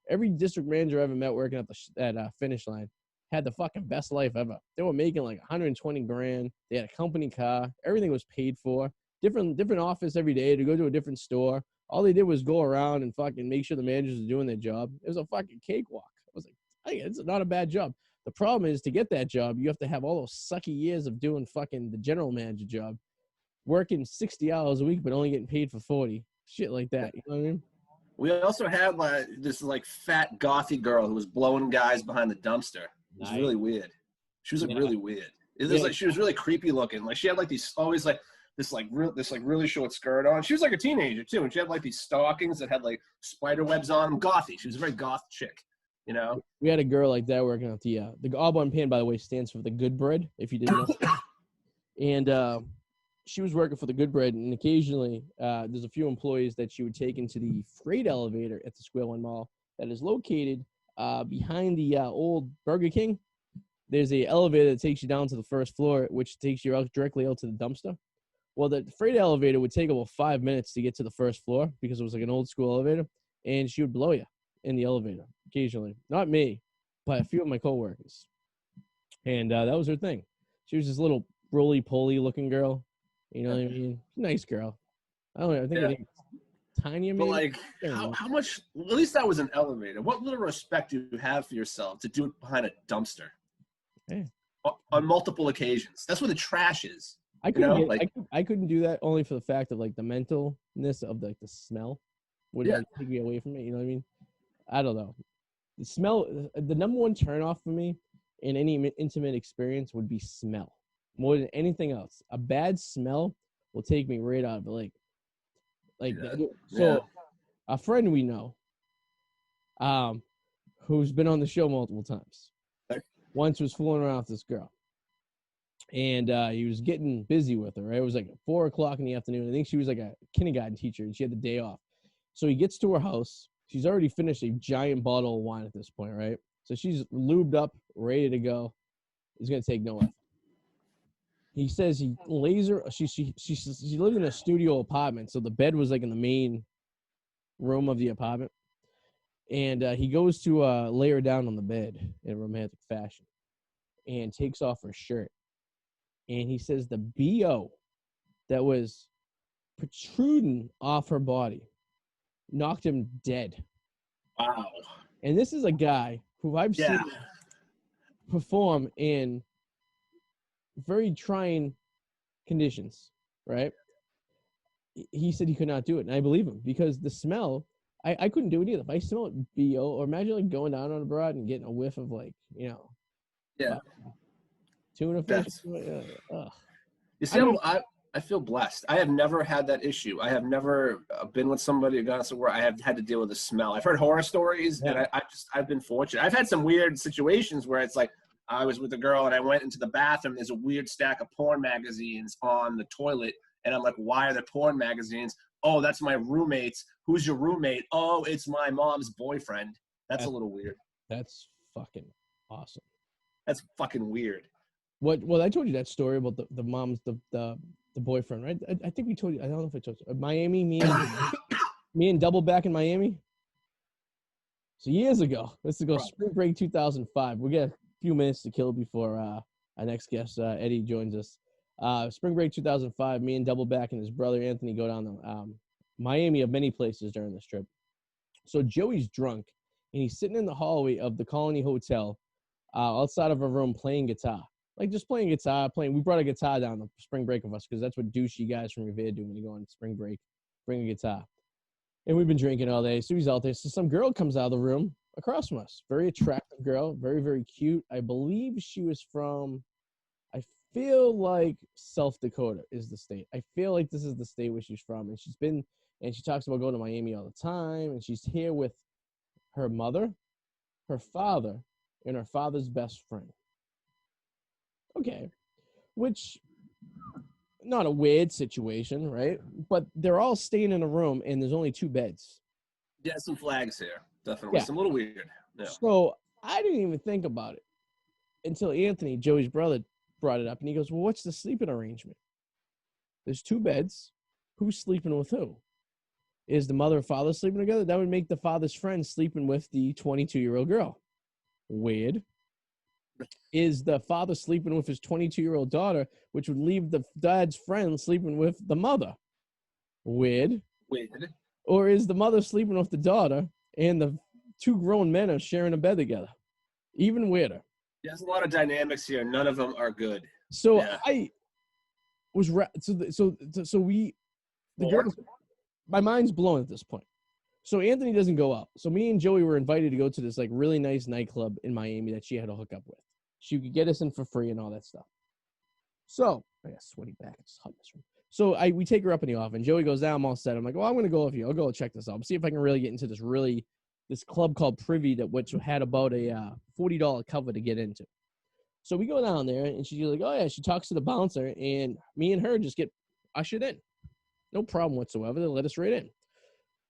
Every district manager I ever met working at Finish Line had the fucking best life ever. They were making like 120 grand. They had a company car. Everything was paid for. Different office every day to go to a different store. All they did was go around and fucking make sure the managers were doing their job. It was a fucking cakewalk. I was like, hey, it's not a bad job. The problem is, to get that job, you have to have all those sucky years of doing fucking the general manager job, working 60 hours a week, but only getting paid for 40. Shit like that. You know what I mean? We also had this fat gothy girl who was blowing guys behind the dumpster. It was really weird. She was really weird. It was she was really creepy looking. Like she had this really short skirt on. She was like a teenager too, and she had these stockings that had spider webs on them. Gothy. She was a very goth chick. You know. We had a girl like that working at the Aubon Pan, by the way, stands for the good bread, if you didn't know. And she was working for the good bread, and occasionally there's a few employees that she would take into the freight elevator at the Square One Mall that is located behind the old Burger King. There's a elevator that takes you down to the first floor, which takes you directly out to the dumpster. Well, the freight elevator would take about 5 minutes to get to the first floor because it was like an old school elevator, and she would blow you in the elevator occasionally. Not me, but a few of my coworkers. And that was her thing. She was this little roly-poly looking girl. You know what I mean? Nice girl. I don't know. I think it Tanya, maybe. But how much? At least that was an elevator. What little respect do you have for yourself to do it behind a dumpster? Yeah. On multiple occasions. That's where the trash is. I couldn't do that only for the fact of the mentalness of the smell would take me away from it. You know what I mean? I don't know. The smell. The number one turnoff for me in any intimate experience would be smell. More than anything else, a bad smell will take me right out of the lake. A friend we know, who's been on the show multiple times, once was fooling around with this girl, and he was getting busy with her. Right? It was 4 o'clock in the afternoon. I think she was a kindergarten teacher, and she had the day off. So he gets to her house. She's already finished a giant bottle of wine at this point, right? So she's lubed up, ready to go. He's gonna take no effort. He says he lays her. She lived in a studio apartment, so the bed was in the main room of the apartment, and he goes to lay her down on the bed in a romantic fashion, and takes off her shirt, and he says the BO that was protruding off her body knocked him dead. Wow! And this is a guy who I've seen perform in very trying conditions, right? He said he could not do it, and I believe him, because the smell, I couldn't do it either. If I smell BO, or imagine going down on a broad and getting a whiff of tuna fish. You see, I feel blessed. I have never had that issue. I have never been with somebody where I have had to deal with the smell. I've heard horror stories, and I've been fortunate. I've had some weird situations where it's I was with a girl and I went into the bathroom. There's a weird stack of porn magazines on the toilet. And I'm like, why are there porn magazines? Oh, that's my roommate's. Who's your roommate? Oh, it's my mom's boyfriend. That's a little weird. That's fucking awesome. That's fucking weird. Well, I told you that story about the mom's, the boyfriend, right? I think we told you. I don't know if I told you. Miami, me and Double back in Miami. So years ago, let's go spring break 2005. We got a few minutes to kill before our next guest, Eddie, joins us. Spring break 2005, me and Doubleback and his brother Anthony go down to Miami, of many places during this trip. So Joey's drunk, and he's sitting in the hallway of the Colony Hotel outside of a room playing guitar. Just playing guitar, We brought a guitar down the spring break of us because that's what douchey guys from Revere do when you go on spring break. Bring a guitar. And we've been drinking all day, so he's out there. So some girl comes out of the room across from us. Very attractive girl, very, very cute. I believe she was from, I feel like South Dakota is the state. I feel like this is the state where she's from. And she's been And she talks about going to Miami all the time. And she's here with her mother, her father, and her father's best friend. Okay. Which, not a weird situation, right? But they're all staying in a room, and there's only 2 beds. Yeah, some flags here. Definitely. Some little weird. Yeah. So I didn't even think about it until Anthony, Joey's brother, brought it up. And he goes, well, what's the sleeping arrangement? There's 2 beds. Who's sleeping with who? Is the mother and father sleeping together? That would make the father's friend sleeping with the 22-year-old girl. Weird. Is the father sleeping with his 22-year-old daughter, which would leave the dad's friend sleeping with the mother? Weird. Weird. Or is the mother sleeping with the daughter and the 2 grown men are sharing a bed together? Even weirder. There's a lot of dynamics here. None of them are good. So I was my mind's blown at this point. So Anthony doesn't go out. So me and Joey were invited to go to this like really nice nightclub in Miami that she had to hook up with. She could get us in for free and all that stuff. So I got sweaty back. It's hot in this room. So we take her up in the office. Joey goes down. I'm all set. I'm like, well, I'm gonna go with you. I'll go check this out. See if I can really get into this club called Privy which had about a $40 cover to get into. So we go down there, and she's like, oh yeah. She talks to the bouncer, and me and her just get ushered in. No problem whatsoever. They let us right in.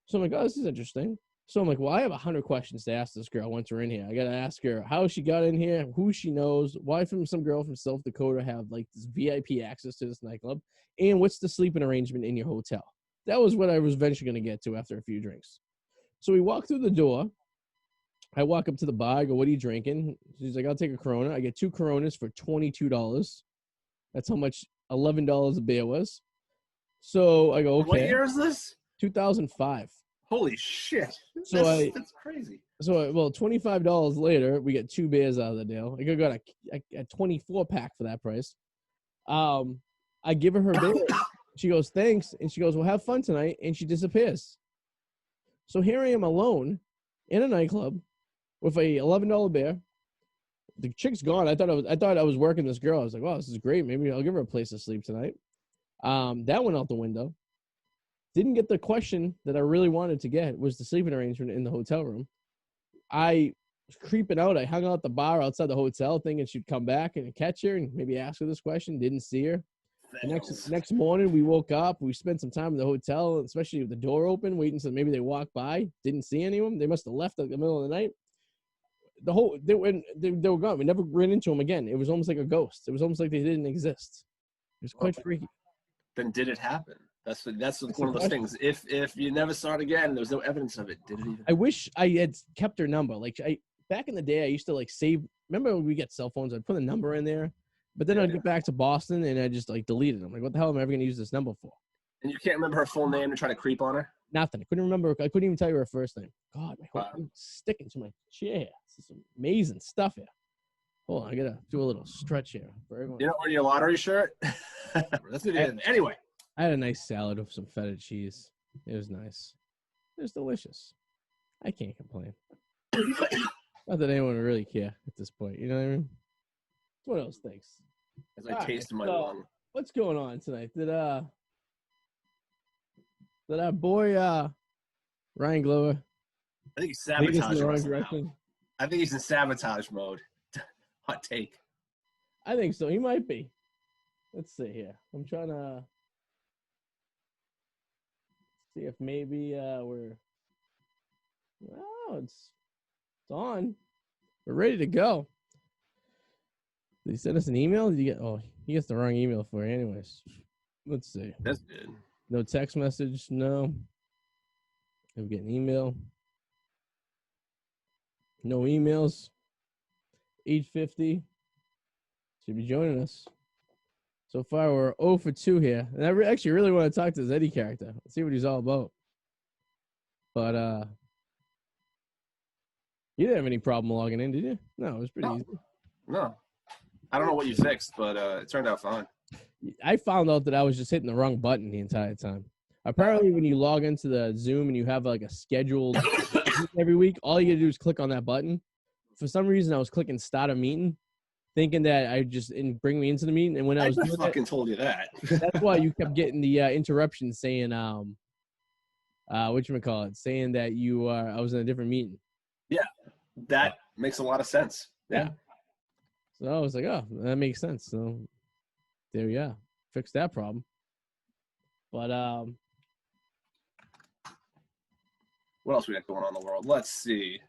So I'm like, oh, this is interesting. So I'm like, well, I have 100 questions to ask this girl once we're in here. I got to ask her how she got in here, who she knows, why some girl from South Dakota have like this VIP access to this nightclub, and what's the sleeping arrangement in your hotel. That was what I was eventually going to get to after a few drinks. So we walk through the door. I walk up to the bar. I go, what are you drinking? She's like, I'll take a Corona. I get 2 Coronas for $22. That's how much $11 a beer was. So I go, okay. What year is this? 2005. Holy shit. So that's crazy. So, $25 later, we get 2 beers out of the deal. I got a 24-pack for that price. I give her beer. She goes, thanks. And she goes, well, have fun tonight. And she disappears. So here I am alone in a nightclub with a $11 beer. The chick's gone. I thought I was working this girl. I was like, wow, this is great. Maybe I'll give her a place to sleep tonight. That went out the window. Didn't get the question that I really wanted to get, was the sleeping arrangement in the hotel room. I was creeping out. I hung out at the bar outside the hotel thinking she'd come back and catch her and maybe ask her this question. Didn't see her. Next morning, we woke up. We spent some time in the hotel, especially with the door open, waiting until maybe they walked by. Didn't see any of them. They must have left in the middle of the night. They were gone. We never ran into them again. It was almost like a ghost. It was almost like they didn't exist. It was quite freaky. Then did it happen? That's one of those things. If you never saw it again, there's no evidence of it. Did it even? I wish I had kept her number. Like back in the day, I used to like save. Remember when we get cell phones? I'd put a number in there, but then I'd get back to Boston and I just like deleted them. Like, what the hell am I ever gonna use this number for? And you can't remember her full name to try to creep on her? Nothing. I couldn't remember. I couldn't even tell you her first name. God, my whole thing's sticking to my chair. This is amazing stuff here. Hold on, I gotta do a little stretch here for everyone. You're not wearing your lottery shirt? That's what it is. Anyway. I had a nice salad with some feta cheese. It was nice. It was delicious. I can't complain. Not that anyone would really care at this point. You know what I mean? It's one of those things. As I taste my lung. What's going on tonight? Did our boy Ryan Glover? I think he's sabotaging. I think he's in sabotage mode. Hot take. I think so. He might be. Let's see here. I'm trying to see if maybe it's on. We're ready to go. Did he send us an email? Did you get? Oh, he gets the wrong email for you anyways. Let's see. That's good. No text message. No. Did we get an email? No emails. 8:50. Should be joining us. So far, we're 0 for 2 here. And I actually really want to talk to this Eddie character. Let's see what he's all about. But you didn't have any problem logging in, did you? No, it was pretty easy. No. I don't know what you fixed, but it turned out fine. I found out that I was just hitting the wrong button the entire time. Apparently, when you log into the Zoom and you have like a scheduled every week, all you got to do is click on that button. For some reason, I was clicking start a meeting, thinking that I just bring me into the meeting. And when I was fucking told you that. That's why you kept getting the interruption saying whatchamacallit, saying that I was in a different meeting. Yeah, that makes a lot of sense. Yeah. So I was like, oh, that makes sense. So there you go. Fix that problem. But what else we got going on in the world? Let's see.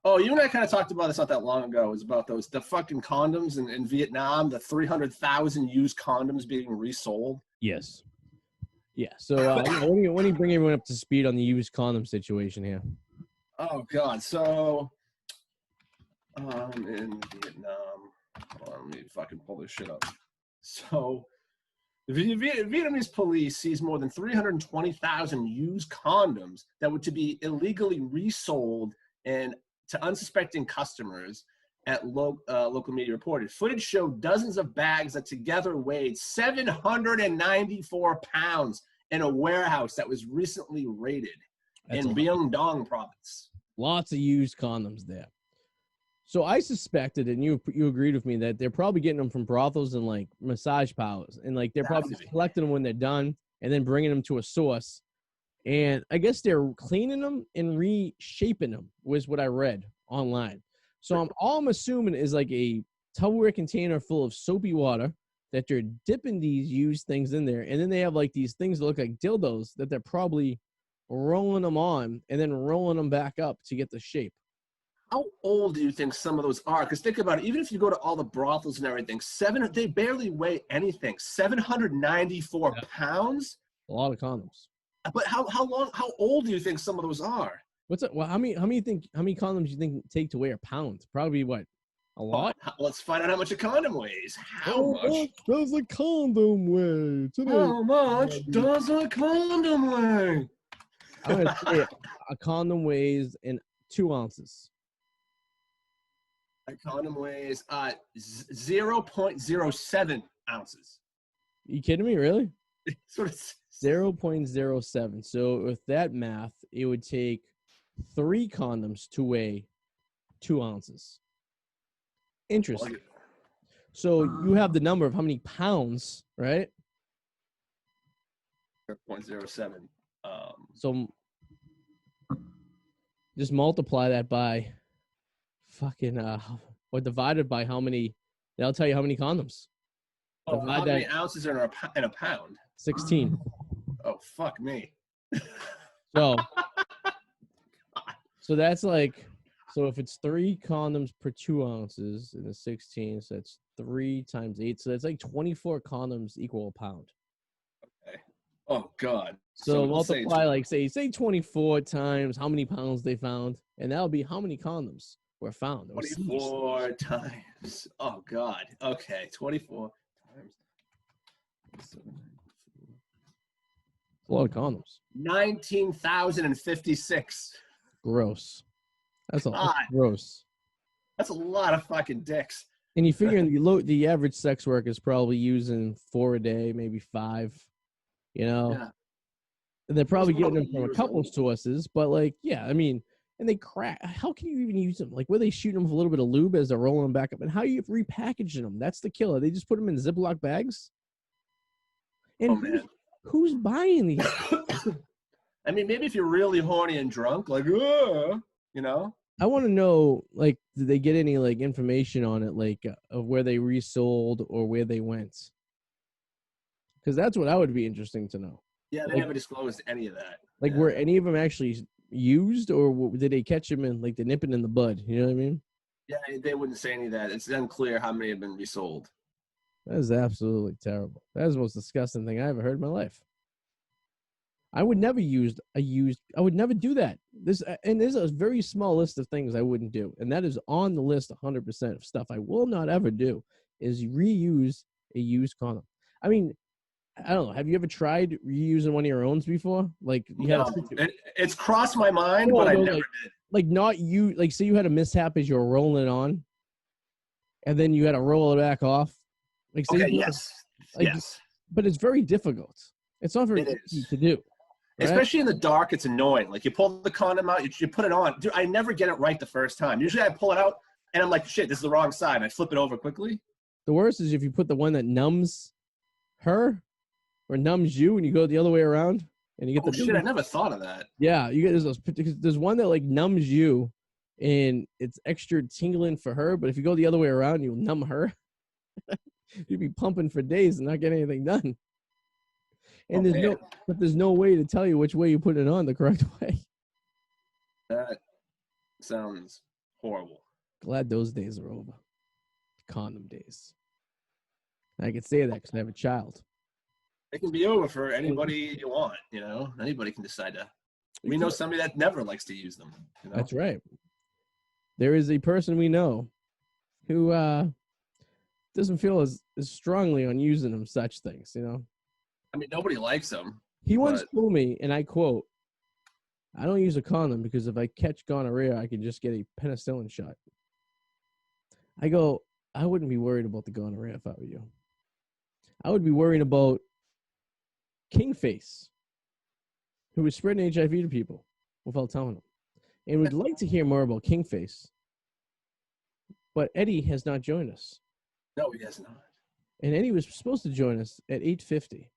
Oh, you and I kind of talked about this not that long ago. It was about the fucking condoms in Vietnam, the 300,000 used condoms being resold. Yes. Yeah. So when do you bring everyone up to speed on the used condom situation here? Oh God. So in Vietnam, hold on, let me fucking pull this shit up. So the Vietnamese police seized more than 320,000 used condoms that were to be illegally resold and to unsuspecting customers. At local media reported. Footage showed dozens of bags that together weighed 794 pounds in a warehouse that was recently raided in Byung Dong province. Lots of used condoms there. So I suspected, and you agreed with me, that they're probably getting them from brothels and like massage parlors, and like they're probably just collecting them when they're done and then bringing them to a source. And I guess they're cleaning them and reshaping them, was what I read online. So I'm assuming is like a Tupperware container full of soapy water that they're dipping these used things in there, and then they have like these things that look like dildos that they're probably rolling them on and then rolling them back up to get the shape. How old do you think some of those are? Because think about it, even if you go to all the brothels and everything, they barely weigh anything. 794 pounds? A lot of condoms. But how old do you think some of those are? What's it? Well, how many condoms do you think take to weigh a pound? Probably what? A lot? Let's find out how much a condom weighs. How much does a condom weigh? How much does a condom weigh? I'm going to say a condom weighs in 2 ounces. A condom weighs 0.07 ounces. Are you kidding me? Really? Sort of 0.07. So with that math, it would take 3 condoms to weigh 2 ounces. Interesting. So you have the number of how many pounds, right? 0.07. So just multiply that by fucking or divided by how many. That'll tell you how many condoms. Oh, how many ounces are in a pound? 16. Oh, fuck me. So that's like, so if it's 3 condoms per 2 ounces in the 16, so that's 3 times 8. So that's like 24 condoms equal a pound. Okay. Oh God. So multiply like say 24 times how many pounds they found, and that'll be how many condoms were found. 24 times. Oh God. Okay. 24 times. A lot of condoms. 19,056. Gross. That's a lot. Gross. That's a lot of fucking dicks. And you figure the average sex worker is probably using 4 a day, maybe 5. You know, yeah. And they're probably getting them from a couple of sources. But like, yeah, I mean, and they crack. How can you even use them? Like, where they shooting them with a little bit of lube as they're rolling them back up, and how are you repackaging them? That's the killer. They just put them in Ziploc bags. And who's buying these? I mean, maybe if you're really horny and drunk, like, you know. I want to know, like, did they get any like information on it, like, of where they resold or where they went? Because that's what I would be interesting to know. Yeah, they never disclosed any of that. Like, were any of them actually used, or did they catch them in like the nipping in the bud? You know what I mean? Yeah, they wouldn't say any of that. It's unclear how many have been resold. That is absolutely terrible. That is the most disgusting thing I ever heard in my life. I would never I would never do that. There's a very small list of things I wouldn't do, and that is on the list 100% of stuff I will not ever do is reuse a used condom. I mean, I don't know. Have you ever tried reusing one of your own before? Like, it's crossed my mind, but I never did. Like, not you. Like, say you had a mishap as you were rolling it on, and then you had to roll it back off. Like, say yes. But it's very difficult. It's not very easy to do. Right? Especially in the dark, it's annoying. Like, you pull the condom out, you put it on. Dude, I never get it right the first time. Usually I pull it out, and I'm like, shit, this is the wrong side. And I flip it over quickly. The worst is if you put the one that numbs her, or numbs you, and you go the other way around, and you get shit! I never thought of that. Yeah, you get there's one that like numbs you, and it's extra tingling for her. But if you go the other way around, you'll numb her. You'd be pumping for days and not get anything done. And there's no way to tell you which way you put it on the correct way. That sounds horrible. Glad those days are over. Condom days. I can say that because I have a child. It can be over for anybody you want, Anybody can decide to. We know somebody that never likes to use them. That's right. There is a person we know who doesn't feel as strongly on using them such things, I mean, nobody likes them. He once told me, and I quote, "I don't use a condom because if I catch gonorrhea, I can just get a penicillin shot." I go, I wouldn't be worried about the gonorrhea if I were you. I would be worried about Kingface, who was spreading HIV to people without telling them. And we'd like to hear more about Kingface. But Eddie has not joined us. No, he has not. And Eddie was supposed to join us at 8:50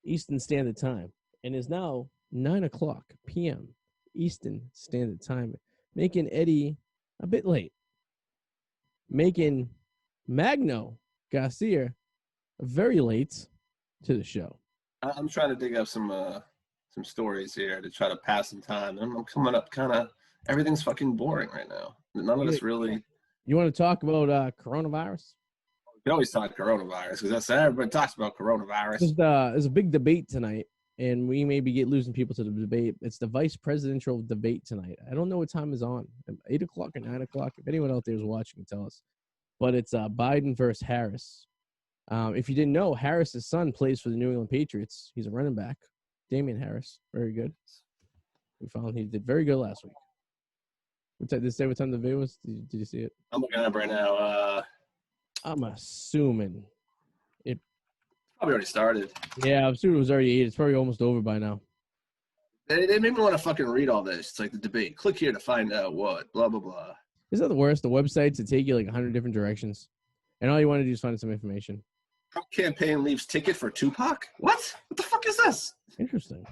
Eastern Standard Time, and is now 9:00 p.m. Eastern Standard Time, making Eddie a bit late, making Magno Garcia very late to the show. I'm trying to dig up some stories here to try to pass some time. I'm coming up kind of, everything's fucking boring right now. None of this really. You want to talk about coronavirus? We always talk coronavirus because everybody talks about coronavirus. There's a big debate tonight, and we may be losing people to the debate. It's the vice presidential debate tonight. I don't know what time is on, 8 o'clock or 9 o'clock. If anyone out there is watching, tell us. But it's Biden versus Harris. If you didn't know, Harris's son plays for the New England Patriots. He's a running back. Damian Harris, very good. We found he did very good last week. Did they say what time the video was? Did you see it? I'm looking up right now. I'm assuming it probably already started. Yeah, I'm assuming it was already 8. It's probably almost over by now. They made me want to fucking read all this. It's like the debate. Click here to find out what, blah, blah, blah. Isn't that the worst? The websites that take you like 100 different directions, and all you want to do is find some information. Trump campaign leaves ticket for Tupac? What? What the fuck is this? Interesting.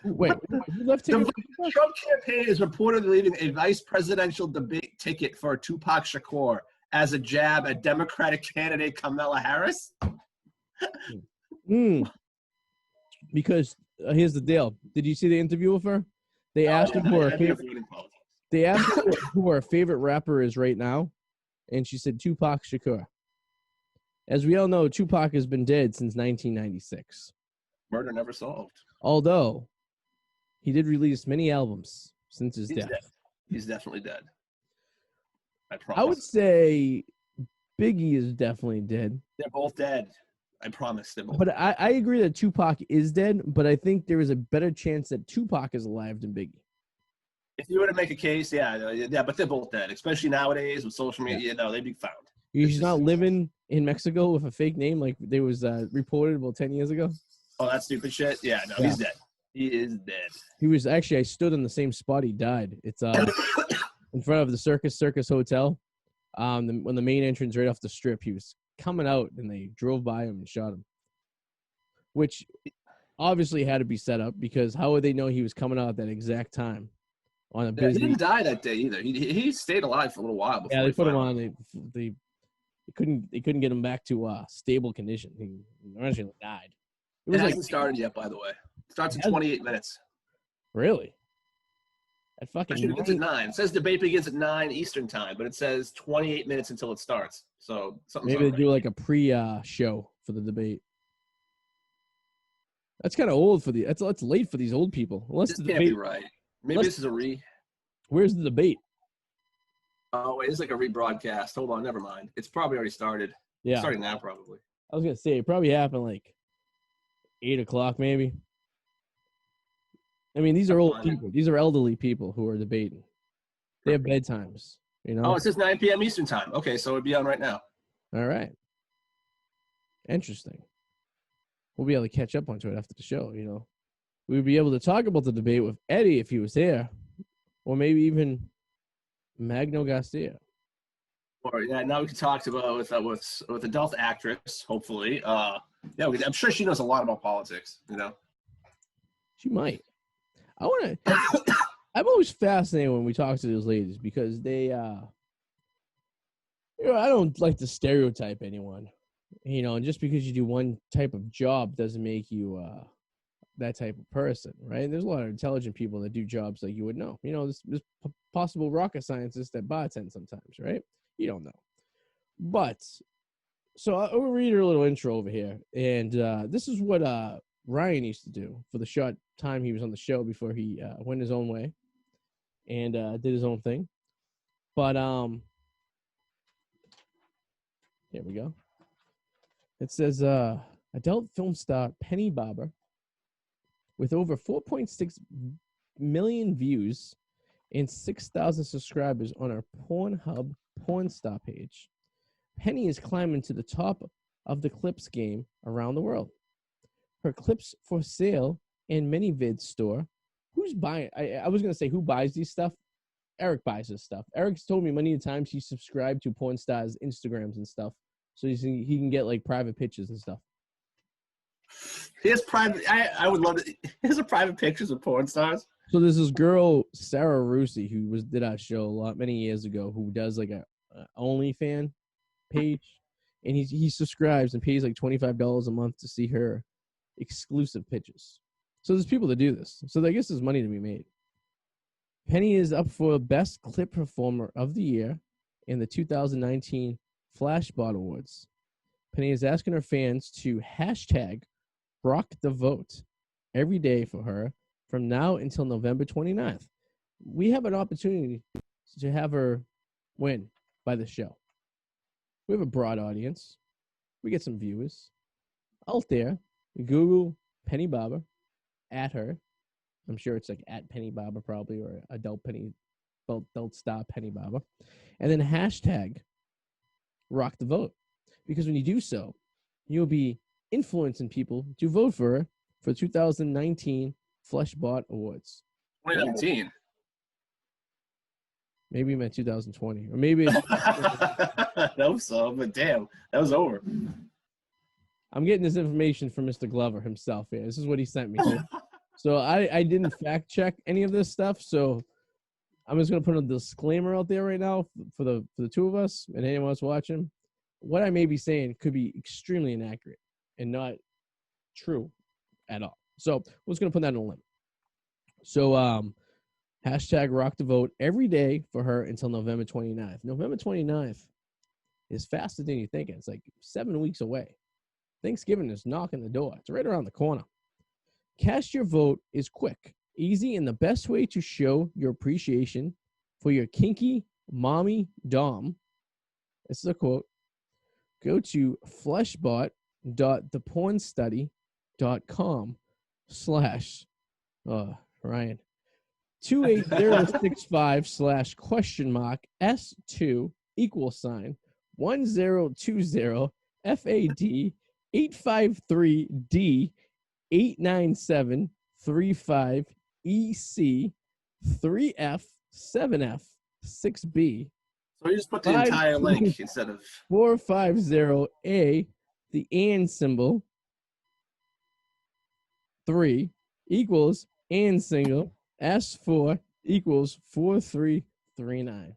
Wait, who left ticket? The Trump campaign is reportedly leaving a vice presidential debate ticket for Tupac Shakur as a jab at Democratic candidate Kamala Harris. Because here's the deal. Did you see the interview with her? They asked her who her favorite. They asked her who her favorite rapper is right now, and she said Tupac Shakur. As we all know, Tupac has been dead since 1996. Murder never solved. Although he did release many albums since his death. Dead. He's definitely dead. I promise. I would say Biggie is definitely dead. They're both dead. I promise them. But I agree that Tupac is dead, but I think there is a better chance that Tupac is alive than Biggie. If you were to make a case, yeah, but they're both dead, especially nowadays with social media. Yeah. They'd be found. He's not living in Mexico with a fake name like there was reported about 10 years ago. Oh, that stupid shit? Yeah, no, he's dead. He is dead. He was actually, I stood in the same spot he died. It's in front of the Circus Hotel. When the main entrance right off the strip, he was coming out and they drove by him and shot him. Which obviously had to be set up because how would they know he was coming out at that exact time? On a busy... He didn't die that day either. He stayed alive for a little while before. Yeah, they put him on. They couldn't get him back to stable condition. He eventually died. It hasn't started yet, by the way. It starts in 28 minutes. Really? At fucking it begins at 9. It says debate begins at 9 Eastern time, but it says 28 minutes until it starts. So maybe they do like a pre-show for the debate. That's kind of old for the. That's late for these old people. Unless this the can't debate, be right. Maybe this is a re. Where's the debate? Oh, it's like a rebroadcast. Hold on, never mind. It's probably already started. Yeah, it's starting now probably. I was gonna say it probably happened like 8 o'clock maybe. I mean, these are old people. These are elderly people who are debating. They have bedtimes, you know. Oh, it says 9 p.m. Eastern time. Okay, so it'd be on right now. All right. Interesting. We'll be able to catch up onto it after the show, you know. We'd be able to talk about the debate with Eddie if he was there, or maybe even Magno Garcia. Or yeah, now we can talk about with adult actress, hopefully. Yeah, I'm sure she knows a lot about politics. You know, She might. I want to. I'm always fascinated when we talk to those ladies because they, I don't like to stereotype anyone, and just because you do one type of job doesn't make you that type of person, right? There's a lot of intelligent people that do jobs like you would know. There's possible rocket scientists that bartend sometimes, right? You don't know. But so I'll read her little intro over here, and this is what Ryan used to do for the short time he was on the show before he went his own way and did his own thing. But here we go. It says adult film star Penny Barber, with over 4.6 million views and 6,000 subscribers on our Pornhub porn star page. Penny is climbing to the top of the clips game around the world. Her clips for sale in ManyVid store. Who's buying? I was going to say who buys these stuff. Eric buys this stuff. Eric's told me many times he subscribed to porn stars' Instagrams and stuff, so he can get like private pictures and stuff. He has private. I would love to. He has private pictures of porn stars. So there's this girl, Sarah Rusi, who did our show many years ago, who does like a OnlyFans page, and he subscribes and pays like $25 a month to see her exclusive pictures. So there's people that do this. So I guess there's money to be made. Penny is up for Best Clip Performer of the Year in the 2019 Flashbot Awards. Penny is asking her fans to hashtag rock the vote every day for her from now until November 29th. We have an opportunity to have her win by the show. We have a broad audience. We get some viewers out there. Google Penny Barber, at her. I'm sure it's like at Penny Barber probably, or adult star Penny Barber. And then hashtag rock the vote. Because when you do so, you'll be influencing people to vote for her for 2019 Fleshbot Awards. 2019. Maybe you meant 2020, or maybe it's I hope so, but damn, that was over. I'm getting this information from Mr. Glover himself here. This is what he sent me. So I didn't fact check any of this stuff, so I'm just gonna put a disclaimer out there right now for the two of us and anyone else watching. What I may be saying could be extremely inaccurate and not true at all. So we're just gonna put that in a limb. So hashtag rock the vote every day for her until November 29th. November 29th is faster than you think. It's like 7 weeks away. Thanksgiving is knocking the door. It's right around the corner. Cast your vote is quick, easy, and the best way to show your appreciation for your kinky mommy dom. This is a quote. Go to fleshbot.thepornstudy.com/ Ryan 28065 /?S2 =1020 FAD 853D 89735 EC 3F 7F 6B. So you just put the entire link instead of 450A, the and symbol 3 equals and single S4 equals 4339.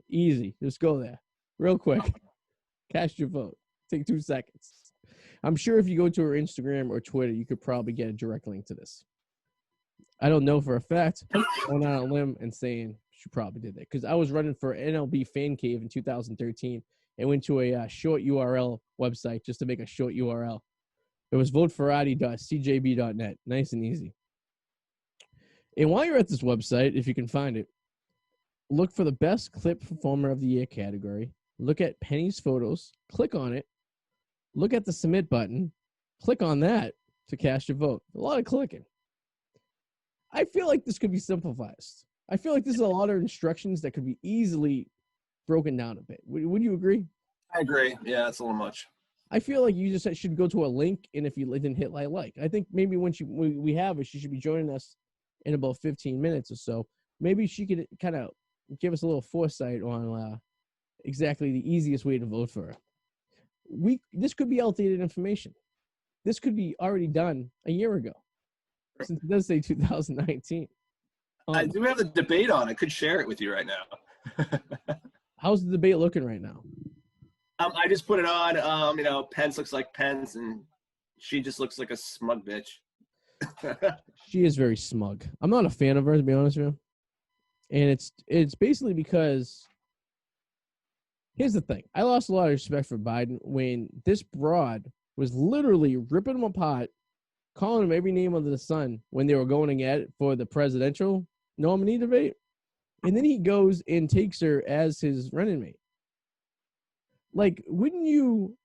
Easy. Just go there real quick. Cast your vote. Take 2 seconds. I'm sure if you go to her Instagram or Twitter, you could probably get a direct link to this. I don't know for a fact. I'm going on a limb and saying she probably did that because I was running for NLB Fan Cave in 2013 and went to a short URL website just to make a short URL. It was voteforarty.cjb.net. Nice and easy. And while you're at this website, if you can find it, look for the Best Clip Performer of the Year category. Look at Penny's photos. Click on it. Look at the submit button. Click on that to cast your vote. A lot of clicking. I feel like this could be simplified. I feel like this is a lot of instructions that could be easily broken down a bit. Would you agree? I agree. Yeah, it's a little much. I feel like you just should go to a link, and if you didn't hit like. I think maybe once we have her, she should be joining us in about 15 minutes or so. Maybe she could kind of give us a little foresight on exactly the easiest way to vote for her. This could be outdated information. This could be already done a year ago, since it does say 2019. I do have the debate on. I could share it with you right now. How's the debate looking right now? I just put it on. Pence looks like Pence, and she just looks like a smug bitch. She is very smug. I'm not a fan of her, to be honest with you. And it's basically because, here's the thing. I lost a lot of respect for Biden when this broad was literally ripping him apart, calling him every name under the sun when they were going at it for the presidential nominee debate. And then he goes and takes her as his running mate. Like, wouldn't you?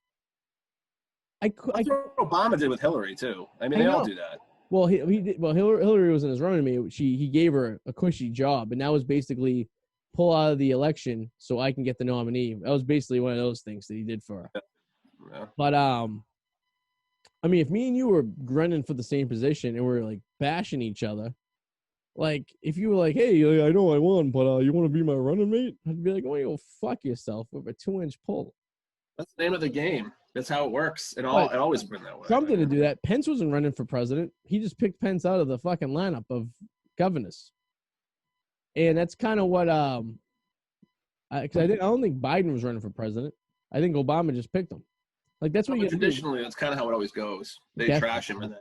That's what Obama did with Hillary too. I mean, they all do that. Well, he did. Well, Hillary was in his running mate. He gave her a cushy job, and that was basically pull out of the election so I can get the nominee. That was basically one of those things that he did for her. Yeah. But I mean, if me and you were running for the same position and we're like bashing each other, like if you were like, "Hey, I know I won, but you want to be my running mate?" I'd be like, "Oh, you go fuck yourself with a 2-inch pole." That's the name of the game. That's how it works. It always been that way. Trump didn't do that. Pence wasn't running for president. He just picked Pence out of the fucking lineup of governors. And that's kind of what I don't think Biden was running for president. I think Obama just picked him. Like that's what traditionally that's kind of how it always goes. They trash him and then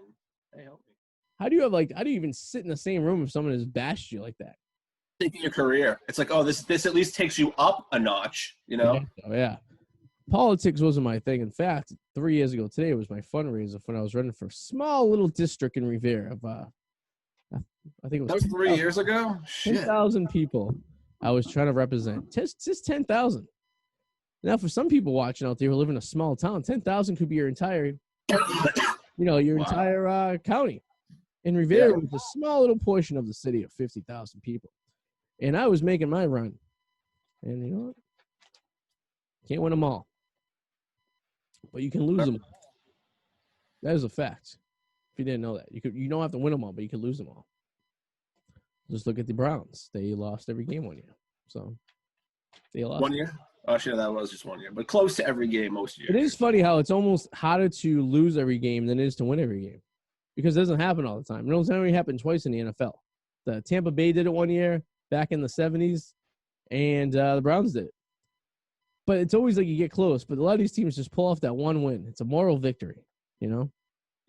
hey, help me. How do you even sit in the same room if someone has bashed you like that? Taking your career. It's like, oh, this at least takes you up a notch, you know? Yeah. Politics wasn't my thing. In fact, 3 years ago today was my fundraiser when I was running for a small little district in Revere of I think it was. That was 3 years ago. 10,000 people I was trying to represent. Just 10,000. Now, for some people watching out there who live in a small town, 10,000 could be your entire, entire county. In Revere, was a small little portion of the city of 50,000 people, and I was making my run. And you know what? Can't win them all. But you can lose them. That is a fact. If you didn't know that, you don't have to win them all, but you can lose them all. Just look at the Browns; they lost every game 1 year. So they lost 1 year. Oh, sure, that was just 1 year, but close to every game most years. It is funny how it's almost harder to lose every game than it is to win every game, because it doesn't happen all the time. It only happened twice in the NFL. The Tampa Bay did it 1 year back in the 70s, and the Browns did it. But it's always like you get close. But a lot of these teams just pull off that one win. It's a moral victory, you know?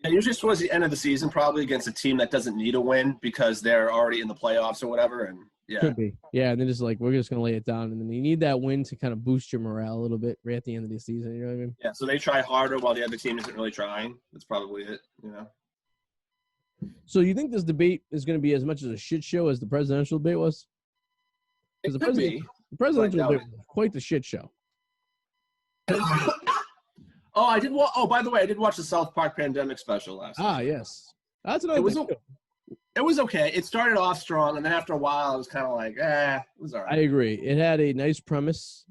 Yeah, usually towards the end of the season, probably against a team that doesn't need a win because they're already in the playoffs or whatever. And yeah. Could be. Yeah, and they're just like, we're just going to lay it down. And then you need that win to kind of boost your morale a little bit right at the end of the season. You know what I mean? Yeah, so they try harder while the other team isn't really trying. That's probably it, you know? So you think this debate is going to be as much as a shit show as the presidential debate was? Because the presidential debate was quite the shit show. I did. By the way, I did watch the South Park Pandemic special last night. Ah, yes. That's another thing. It was okay. It started off strong, and then after a while, I was kind of like, it was all right. I agree. It had a nice premise.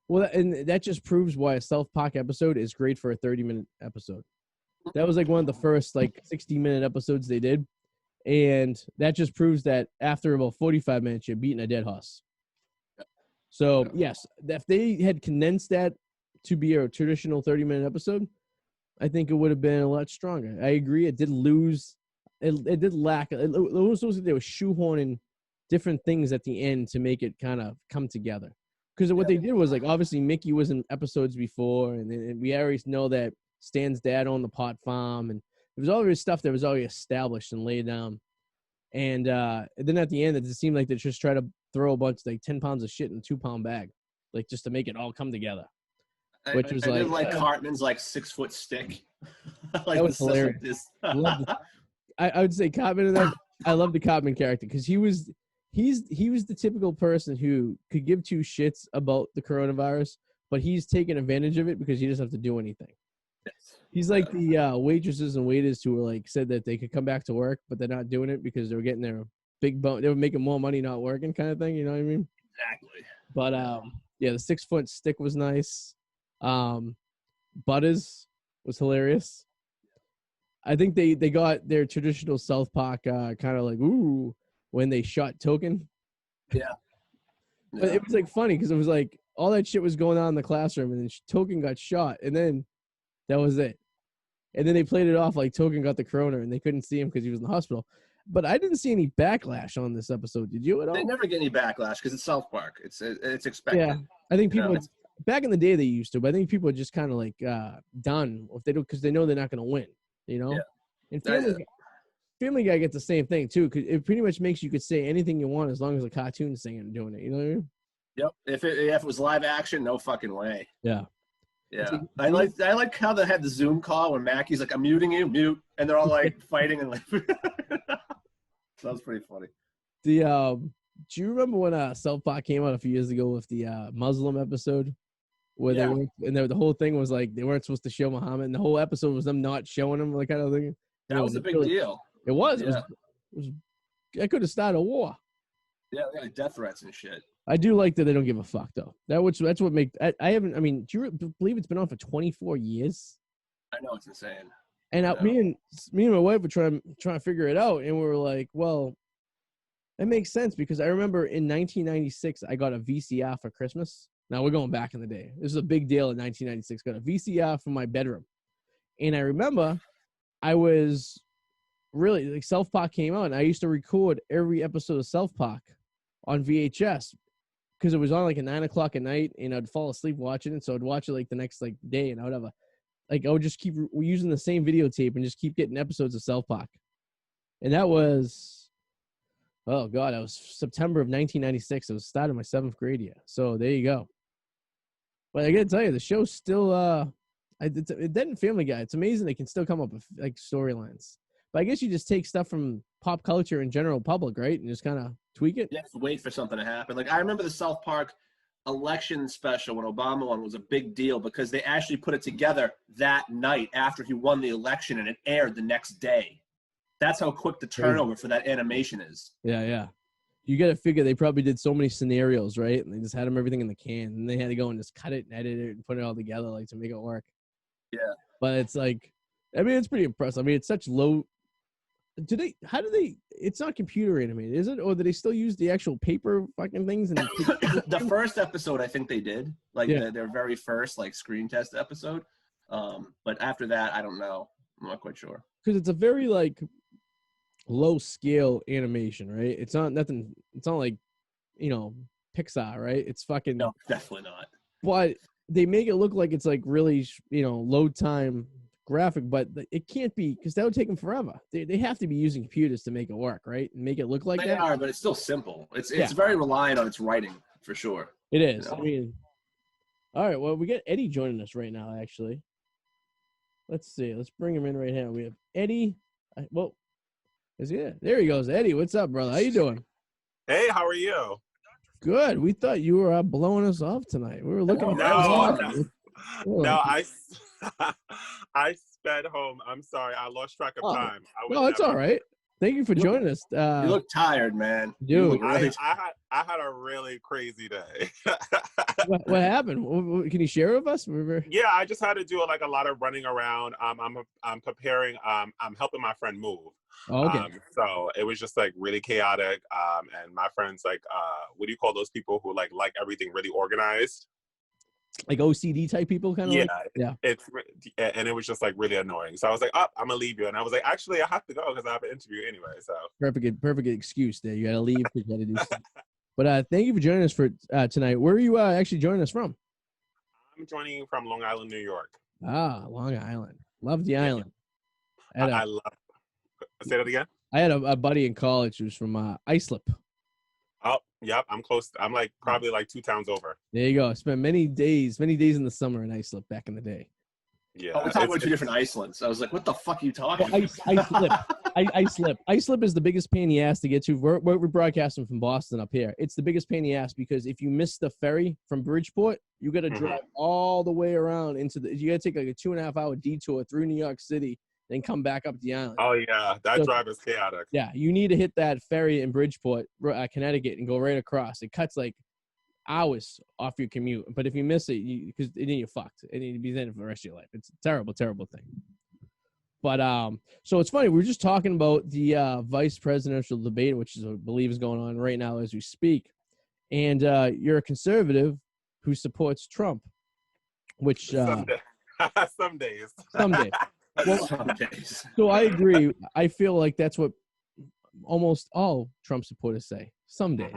Well, and that just proves why a South Park episode is great for a 30-minute episode. That was like one of the first 60-minute episodes they did, and that just proves that after about 45 minutes, you're beating a dead horse. So, yes, if they had condensed that to be a traditional 30-minute episode, I think it would have been a lot stronger. I agree. It did lose. It did lack. It was supposed to they were shoehorning different things at the end to make it kind of come together. Because what they did was, obviously Mickey was in episodes before, and we already know that Stan's dad owned the pot farm, and there was all this stuff that was already established and laid down. And then at the end, it just seemed like they just try to throw a bunch, 10 pounds of shit in a 2-pound bag, just to make it all come together. Which was I did Cartman's 6-foot stick. That was hilarious. I would say Cartman in that. I love the Cartman character because he was the typical person who could give two shits about the coronavirus, but he's taking advantage of it because he doesn't have to do anything. Yes. He's like the waitresses and waiters who were said that they could come back to work, but they're not doing it because they were getting their big bone. They were making more money not working, kind of thing. You know what I mean? Exactly. But the 6-foot stick was nice. Butters was hilarious. I think they got their traditional South Park kind of ooh when they shot Token. Yeah. But it was funny because it was all that shit was going on in the classroom, and then Token got shot, and then that was it. And then they played it off like Token got the corona, and they couldn't see him because he was in the hospital. But I didn't see any backlash on this episode. Did you at all? They never get any backlash because it's South Park. It's expected. Yeah, I think people back in the day they used to, but I think people are just kind of like done if they don't because they know they're not going to win. You know, and Family Guy gets the same thing too because it pretty much makes you could say anything you want as long as the cartoon's singing and doing it. You know what I mean? Yep. If it was live action, no fucking way. Yeah. Yeah. I like how they had the Zoom call where Mackey's like, I'm muting you, mute, and they're all like fighting and like. That was pretty funny. Do you remember when South Park came out a few years ago with the Muslim episode where they were, and the whole thing was like they weren't supposed to show Muhammad, and the whole episode was them not showing him, like kind of thing. That was a big deal. It was. Yeah. It was. I could have started a war. Yeah, they got death threats and shit. I do like that they don't give a fuck though. That's what make I haven't. I mean, do you believe it's been on for 24 years? I know, it's insane. And me and my wife were trying to figure it out, and we were like, well, that makes sense because I remember in 1996 I got a VCR for Christmas. Now we're going back in the day. This is a big deal in 1996. Got a VCR for my bedroom, and I remember I was really like South Park came out, and I used to record every episode of South Park on VHS because it was on like at 9 o'clock at night, and I'd fall asleep watching it. So I'd watch it like the next like day, and I would have I would just keep using the same videotape and just keep getting episodes of South Park. And that was, oh God, that was September of 1996. It was started my 7th grade year. So there you go. But I got to tell you, the show's still, it didn't Family Guy. It's amazing they can still come up with like storylines. But I guess you just take stuff from pop culture and general public, right? And just kind of tweak it. You have to wait for something to happen. Like I remember the South Park election special when Obama won was a big deal because they actually put it together that night after he won the election and it aired the next day. That's how quick the turnover for that animation is. Yeah. You got to figure they probably did so many scenarios, right? And they just had them everything in the can, and they had to go and just cut it and edit it and put it all together like to make it work. Yeah. But it's like, I mean, it's pretty impressive. I mean, it's such low. It's not computer animated, is it? Or do they still use the actual paper fucking things? And the first episode, I think they did. Like their very first like screen test episode. But after that, I don't know. I'm not quite sure. Because it's a very like low scale animation, right? It's not nothing. It's not like, Pixar, right? It's fucking. No, definitely not. But they make it look like it's like really, load time graphic, but it can't be because that would take them forever. They have to be using computers to make it work, right? And make it look like they that. They are, but it's still simple. It's very reliant on its writing for sure. It is. I mean, all right. Well, we got Eddy joining us right now. Actually, let's see. Let's bring him in right now. We have Eddy. There he goes. Eddy, what's up, brother? How you doing? Hey, how are you? Good. We thought you were blowing us off tonight. We were looking. No, I sped home. I'm sorry, I lost track of time. No, it's all right. Thank you for joining us. You look tired, man. Dude, I had a really crazy day. What happened? Can you share with us? Yeah, I just had to do like a lot of running around. I'm preparing. I'm helping my friend move. Oh, okay. So it was just like really chaotic. And my friend's like, what do you call those people who like everything really organized? Like OCD type people, kind of. Yeah. And it was just like really annoying. So I was like, I'm gonna leave you, and I was like, actually, I have to go because I have an interview anyway. So perfect excuse there. You got to leave because you got to do stuff. But thank you for joining us for tonight. Where are you actually joining us from? I'm joining you from Long Island, New York. Ah, Long Island. Love the island. I love. Say that again. I had a buddy in college who's from Islip. Oh, yep. I'm close. I'm like probably like 2 towns over. There you go. I spent many days in the summer in Islip back in the day. Yeah. Oh, we're talking about 2 different Icelands. I was like, what the fuck are you talking about? Islip. Islip is the biggest pain in the ass to get to. We're broadcasting from Boston up here. It's the biggest pain in the ass because if you miss the ferry from Bridgeport, you got to drive all the way around you got to take like a 2.5 hour detour through New York City, then come back up the island. Oh, yeah. That drive is chaotic. Yeah. You need to hit that ferry in Bridgeport, Connecticut, and go right across. It cuts like hours off your commute. But if you miss it, because then you're fucked. And you'd be there for the rest of your life. It's a terrible, terrible thing. But so it's funny. We were just talking about the vice presidential debate, which I believe is going on right now as we speak. And you're a conservative. who supports Trump, which Someday. Some days. someday. Well, Some days. so I agree. I feel like that's what almost all Trump supporters say. Someday.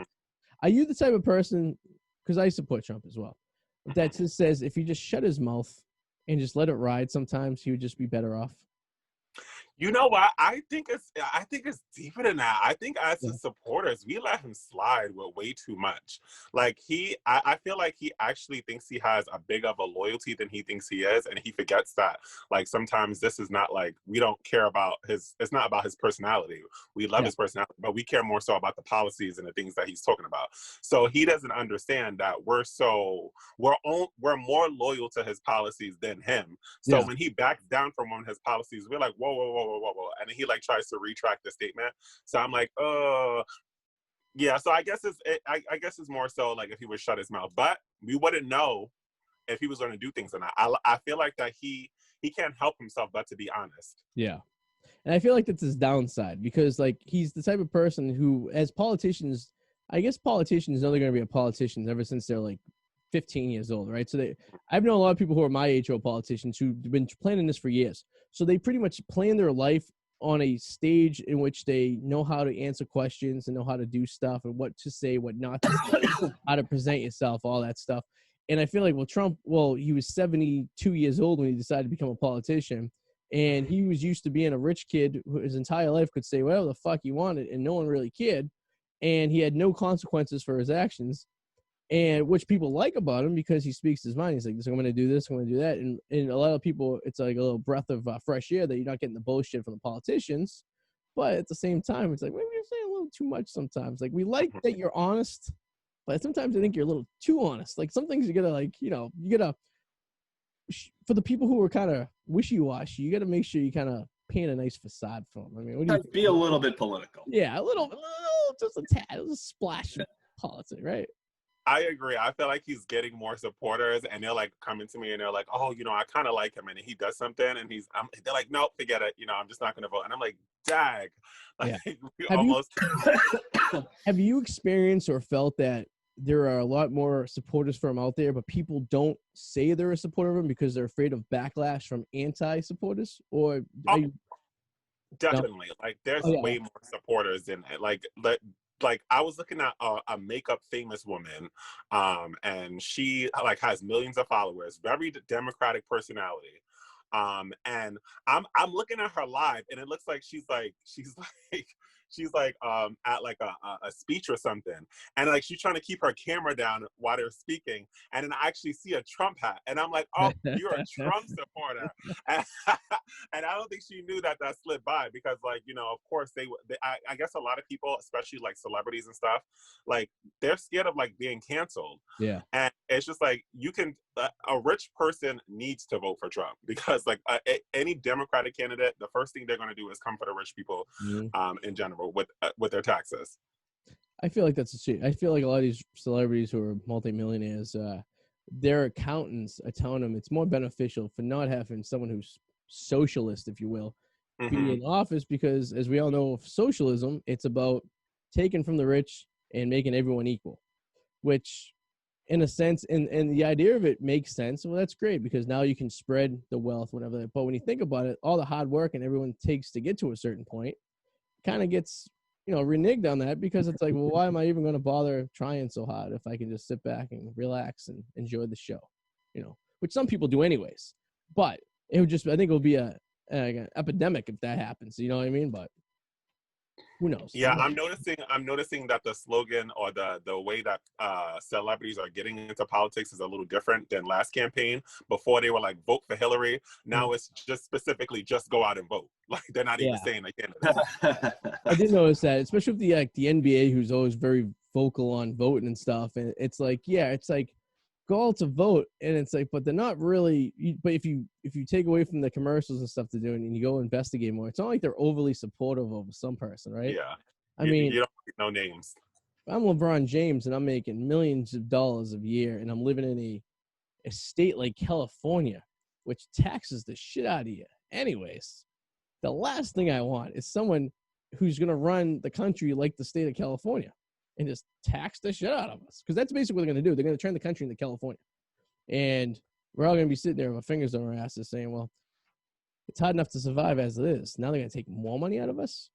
Are you the type of person, because I support Trump as well, that just says if he just shut his mouth and just let it ride, sometimes he would just be better off? You know what? I think it's deeper than that. I think as his supporters, we let him slide with way too much. Like I feel like he actually thinks he has a big of a loyalty than he thinks he is, and he forgets that. Like sometimes this is not like we don't care about his. It's not about his personality. We love his personality, but we care more so about the policies and the things that he's talking about. So he doesn't understand that we're more loyal to his policies than him. So when he backs down from one of his policies, we're like, whoa, whoa, whoa. And then he like tries to retract the statement. So I'm like, yeah. So I guess it's more so like if he would shut his mouth, but we wouldn't know if he was going to do things or not. I feel like that he can't help himself but to be honest. Yeah. And I feel like that's his downside, because like he's the type of person who, as politicians, I guess politicians know they're going to be a politician ever since they're like 15 years old, right? So I've known a lot of people who are my age who are politicians who've been planning this for years. So they pretty much plan their life on a stage in which they know how to answer questions and know how to do stuff and what to say, what not to say, how to present yourself, all that stuff. And I feel like, Trump, he was 72 years old when he decided to become a politician. And he was used to being a rich kid who his entire life could say whatever the fuck he wanted and no one really cared. And he had no consequences for his actions. And which people like about him because he speaks his mind. He's like, I'm going to do this, I'm going to do that. And a lot of people, it's like a little breath of fresh air that you're not getting the bullshit from the politicians. But at the same time, it's like, maybe you're saying a little too much sometimes. Like, we like that you're honest, but sometimes I think you're a little too honest. Like, some things you got to, like, you got to, for the people who are kind of wishy-washy, you got to make sure you kind of paint a nice facade for them. I mean, what do you think? Be a little bit political. Yeah, a little, just a tad, a splash of politics, right? I agree. I feel like he's getting more supporters, and they're like coming to me and they're like, "Oh, I kind of like him," and he does something, and they're like, "Nope, forget it. I'm just not going to vote." And I'm like, "Dag." Like, Have you experienced or felt that there are a lot more supporters for him out there, but people don't say they're a supporter of him because they're afraid of backlash from anti-supporters? Or definitely, like there's way more supporters than like I was looking at a makeup famous woman, and she like has millions of followers, very democratic personality. And I'm looking at her live, and it looks like she's at like a speech or something, and like she's trying to keep her camera down while they're speaking, and then I actually see a Trump hat, and I'm like, oh, you're a Trump supporter. And I don't think she knew that slipped by, because like, of course I guess a lot of people, especially like celebrities and stuff, like they're scared of like being canceled. Yeah. And it's just like, a rich person needs to vote for Trump, because like any Democratic candidate, the first thing they're going to do is come for the rich people, in general, with their taxes. I feel like that's a shit. I feel like a lot of these celebrities who are multimillionaires, their accountants are telling them it's more beneficial for not having someone who's socialist, if you will, be in office, because as we all know, socialism, it's about taking from the rich and making everyone equal, which in a sense, and the idea of it makes sense. Well, that's great, because now you can spread the wealth, whatever. But when you think about it, all the hard work and everyone takes to get to a certain point kind of gets, reneged on that, because it's like, well, why am I even going to bother trying so hard if I can just sit back and relax and enjoy the show, which some people do anyways. But it would just, I think it would be an epidemic if that happens. You know what I mean? But who knows? Yeah, I'm noticing that the slogan or the way that celebrities are getting into politics is a little different than last campaign. Before they were like, vote for Hillary. Now it's just specifically just go out and vote. Like they're not even saying a candidate. I did notice that, especially with the NBA, who's always very vocal on voting and stuff. And it's like, it's like, go out to vote, and it's like, but they're not really. But if you take away from the commercials and stuff they're doing, and you go investigate more, it's not like they're overly supportive of some person, right? Yeah. I mean, you don't know names. I'm LeBron James, and I'm making millions of dollars a year, and I'm living in a state like California, which taxes the shit out of you. Anyways, the last thing I want is someone who's going to run the country like the state of California. and just tax the shit out of us. Because that's basically what they're going to do. They're going to turn the country into California. And we're all going to be sitting there with our fingers on our asses saying, well, it's hard enough to survive as it is. Now they're going to take more money out of us?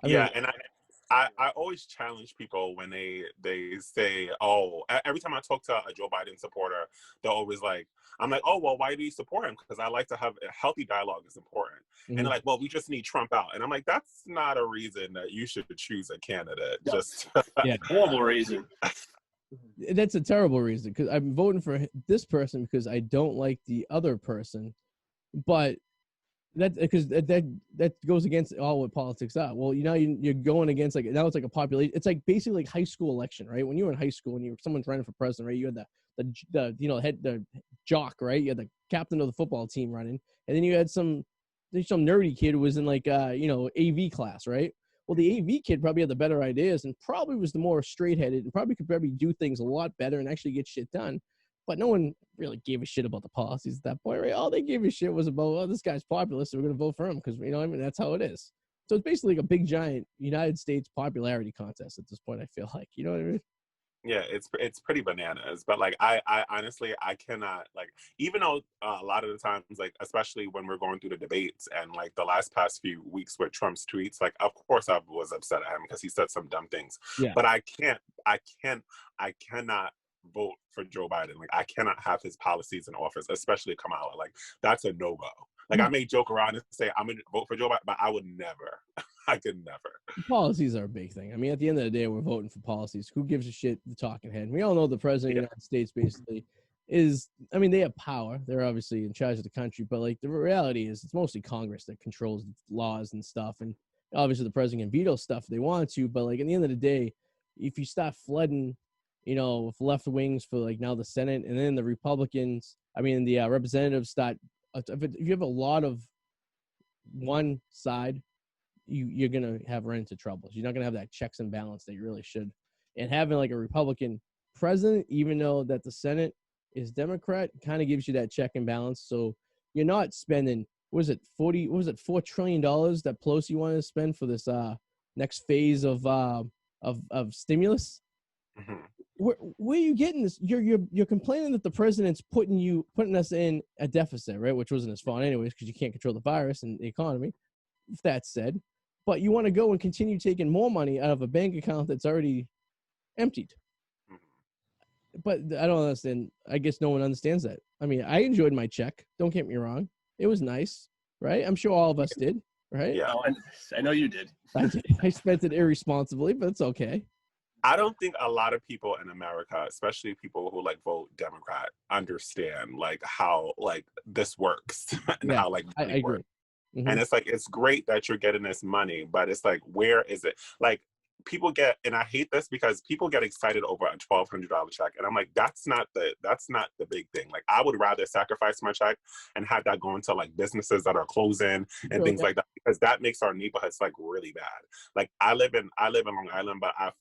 I mean, and I always challenge people when they say, oh, every time I talk to a Joe Biden supporter, they're always like, I'm like, oh, well, why do you support him? Because I like to have a healthy dialogue is important. And they're like, well, we just need Trump out. And I'm like, that's not a reason that you should choose a candidate. No. Just horrible reason. That's a terrible reason, because I'm voting for this person because I don't like the other person. But that goes against all what politics are. Well, you're going against, like, now it's like a population. It's like basically like high school election, right? When you were in high school and someone's running for president, right? You had the jock, right? You had the captain of the football team running, and then you had some nerdy kid who was in like AV class, right? Well, the AV kid probably had the better ideas and probably was the more straight-headed and probably could do things a lot better and actually get shit done. But no one really gave a shit about the policies at that point, right? All they gave a shit was about, oh, this guy's popular, so we're going to vote for him because, that's how it is. So it's basically like a big, giant United States popularity contest at this point, I feel like. You know what I mean? Yeah, it's pretty bananas. But, like, I honestly, I cannot, like, even though a lot of the times, like, especially when we're going through the debates and, like, the past few weeks with Trump's tweets, like, of course I was upset at him because he said some dumb things. Yeah. But I cannot vote for Joe Biden. Like, I cannot have his policies in office, especially Kamala. Like, that's a no-go. Like, I may joke around and say I'm going to vote for Joe Biden, but I would never. I could never. Policies are a big thing. I mean, at the end of the day, we're voting for policies. Who gives a shit? The talking head. We all know the president of the United States basically is, I mean, they have power. They're obviously in charge of the country, but, like, the reality is it's mostly Congress that controls laws and stuff. And obviously the president can veto stuff if they want to, but, like, at the end of the day, if you start flooding, with left wings for, like, now the Senate, and then the Republicans, the representatives start, if you have a lot of one side, you're going to run into troubles. You're not going to have that checks and balance that you really should. And having, like, a Republican president, even though that the Senate is Democrat, kind of gives you that check and balance. So you're not spending, $4 trillion that Pelosi wanted to spend for this next phase of stimulus? Mm-hmm. Where are you getting this? You're complaining that the president's putting us in a deficit, right? Which wasn't his fault anyways, because you can't control the virus and the economy. If that's said, but you want to go and continue taking more money out of a bank account that's already emptied. But I don't understand. I guess no one understands that. I mean, I enjoyed my check. Don't get me wrong. It was nice, right? I'm sure all of us did, right? Yeah, I know you did. I spent it irresponsibly, but it's okay. I don't think a lot of people in America, especially people who, like, vote Democrat, understand, like, how, like, this works and how, like, I agree. Mm-hmm. And it's like, it's great that you're getting this money, but it's like, where is it? Like, people get, and I hate this because people get excited over a $1,200 check, and I'm like, that's not the big thing. Like, I would rather sacrifice my check and have that go into, like, businesses that are closing and things like that, because that makes our neighborhoods, like, really bad. Like, I live in Long Island, but I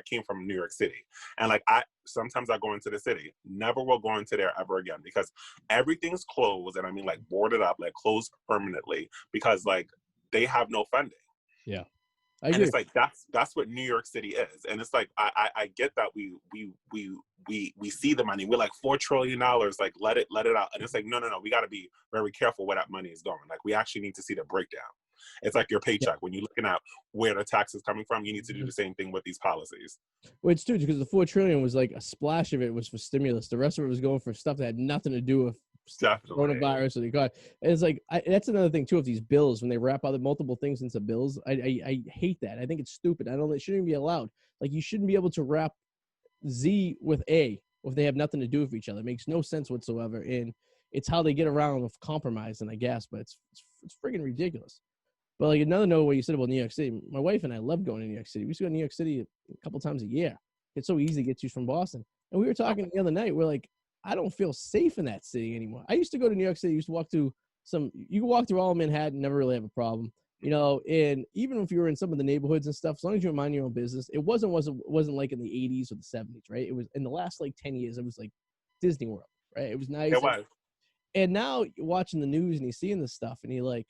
came from New York City, and, like, sometimes I go into the city, never will go into there ever again, because everything's closed, and I mean, like, boarded up, like, closed permanently, because, like, they have no funding. Yeah. And it's like, that's what New York City is. And it's like, I get that we see the money. We're like, $4 trillion, like, let it out. And it's like, no, we got to be very careful where that money is going. Like, we actually need to see the breakdown. It's like your paycheck. Yeah. When you're looking at where the tax is coming from, you need to do the same thing with these policies. Well, it's true, because the $4 trillion was like a splash of it was for stimulus. The rest of it was going for stuff that had nothing to do with coronavirus or the economy. And it's like, that's another thing too, of these bills, when they wrap out multiple things into bills. I hate that. I think it's stupid. It shouldn't be allowed. Like, you shouldn't be able to wrap Z with A if they have nothing to do with each other. It makes no sense whatsoever. And it's how they get around with compromising, I guess, but it's friggin' ridiculous. But, like, another note what you said about New York City, my wife and I love going to New York City. We used to go to New York City a couple times a year. It's so easy to get to from Boston. And we were talking the other night, we're like, I don't feel safe in that city anymore. I used to go to New York City, used to walk through you can walk through all of Manhattan, never really have a problem. And even if you were in some of the neighborhoods and stuff, as long as you mind your own business, it wasn't like in the 80s or the 70s, right? It was in the last, like, 10 years, it was like Disney World, right? It was nice. It was. And now you're watching the news and you're seeing this stuff and you're like,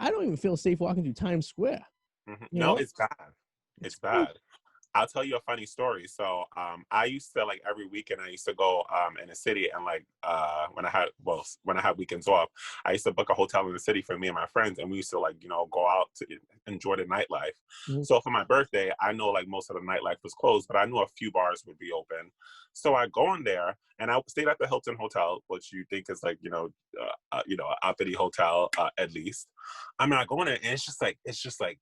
I don't even feel safe walking through Times Square. Mm-hmm. No, it's bad. It's bad. I'll tell you a funny story. So I used to, like, every weekend I used to go in the city, and like when I had weekends off, I used to book a hotel in the city for me and my friends, and we used to, like, go out to enjoy the nightlife. Mhm. So for my birthday, I know, like, most of the nightlife was closed, but I knew a few bars would be open. So I go in there, and I stayed at the Hilton Hotel, which you think is like, an uppity hotel, at least. I mean, I go in there, and it's just like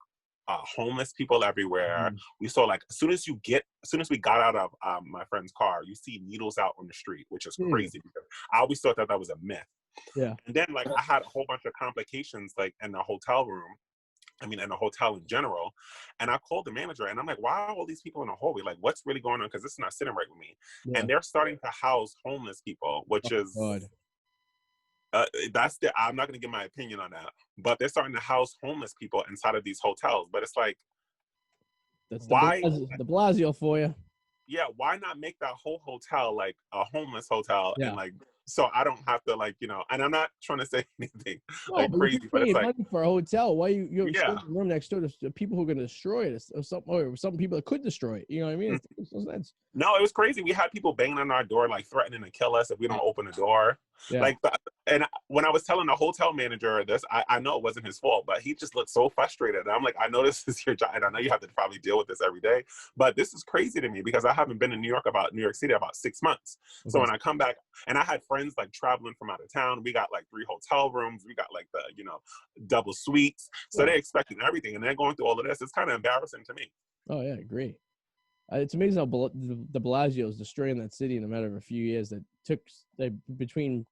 homeless people everywhere. We saw, like, as soon as we got out of my friend's car, you see needles out on the street, which is crazy because I always thought that was a myth. Yeah. And then, like, I had a whole bunch of complications, like, in the hotel room. I mean, in the hotel in general. And I called the manager, and I'm like, why are all these people in the hallway? Like, what's really going on? Because this is not sitting right with me. Yeah. And they're starting to house homeless people, which is God. I'm not going to give my opinion on that, but they're starting to house homeless people inside of these hotels. But it's like, That's why the Blasio for you. Yeah, why not make that whole hotel like a homeless hotel? Yeah. And, like, so I don't have to, like, and I'm not trying to say anything like but crazy, but it's like, money for a hotel. Why you Yeah. a room next door to people who are going to destroy it, or some people that could destroy it? You know what I mean? It makes no sense. No, it was crazy. We had people banging on our door, like, threatening to kill us if we don't open the door. Yeah. Like, and when I was telling the hotel manager this, I know it wasn't his fault, but he just looked so frustrated. And I'm like, I know this is your job, and I know you have to probably deal with this every day, but this is crazy to me because I haven't been in New York City about 6 months. Okay. So when I come back, and I had friends, like, traveling from out of town, we got like 3 hotel rooms, we got like the double suites, so they're expecting everything, and they're going through all of this. It's kind of embarrassing to me. Oh yeah, I agree. It's amazing how the Blasio is destroying that city in a matter of a few years. That took between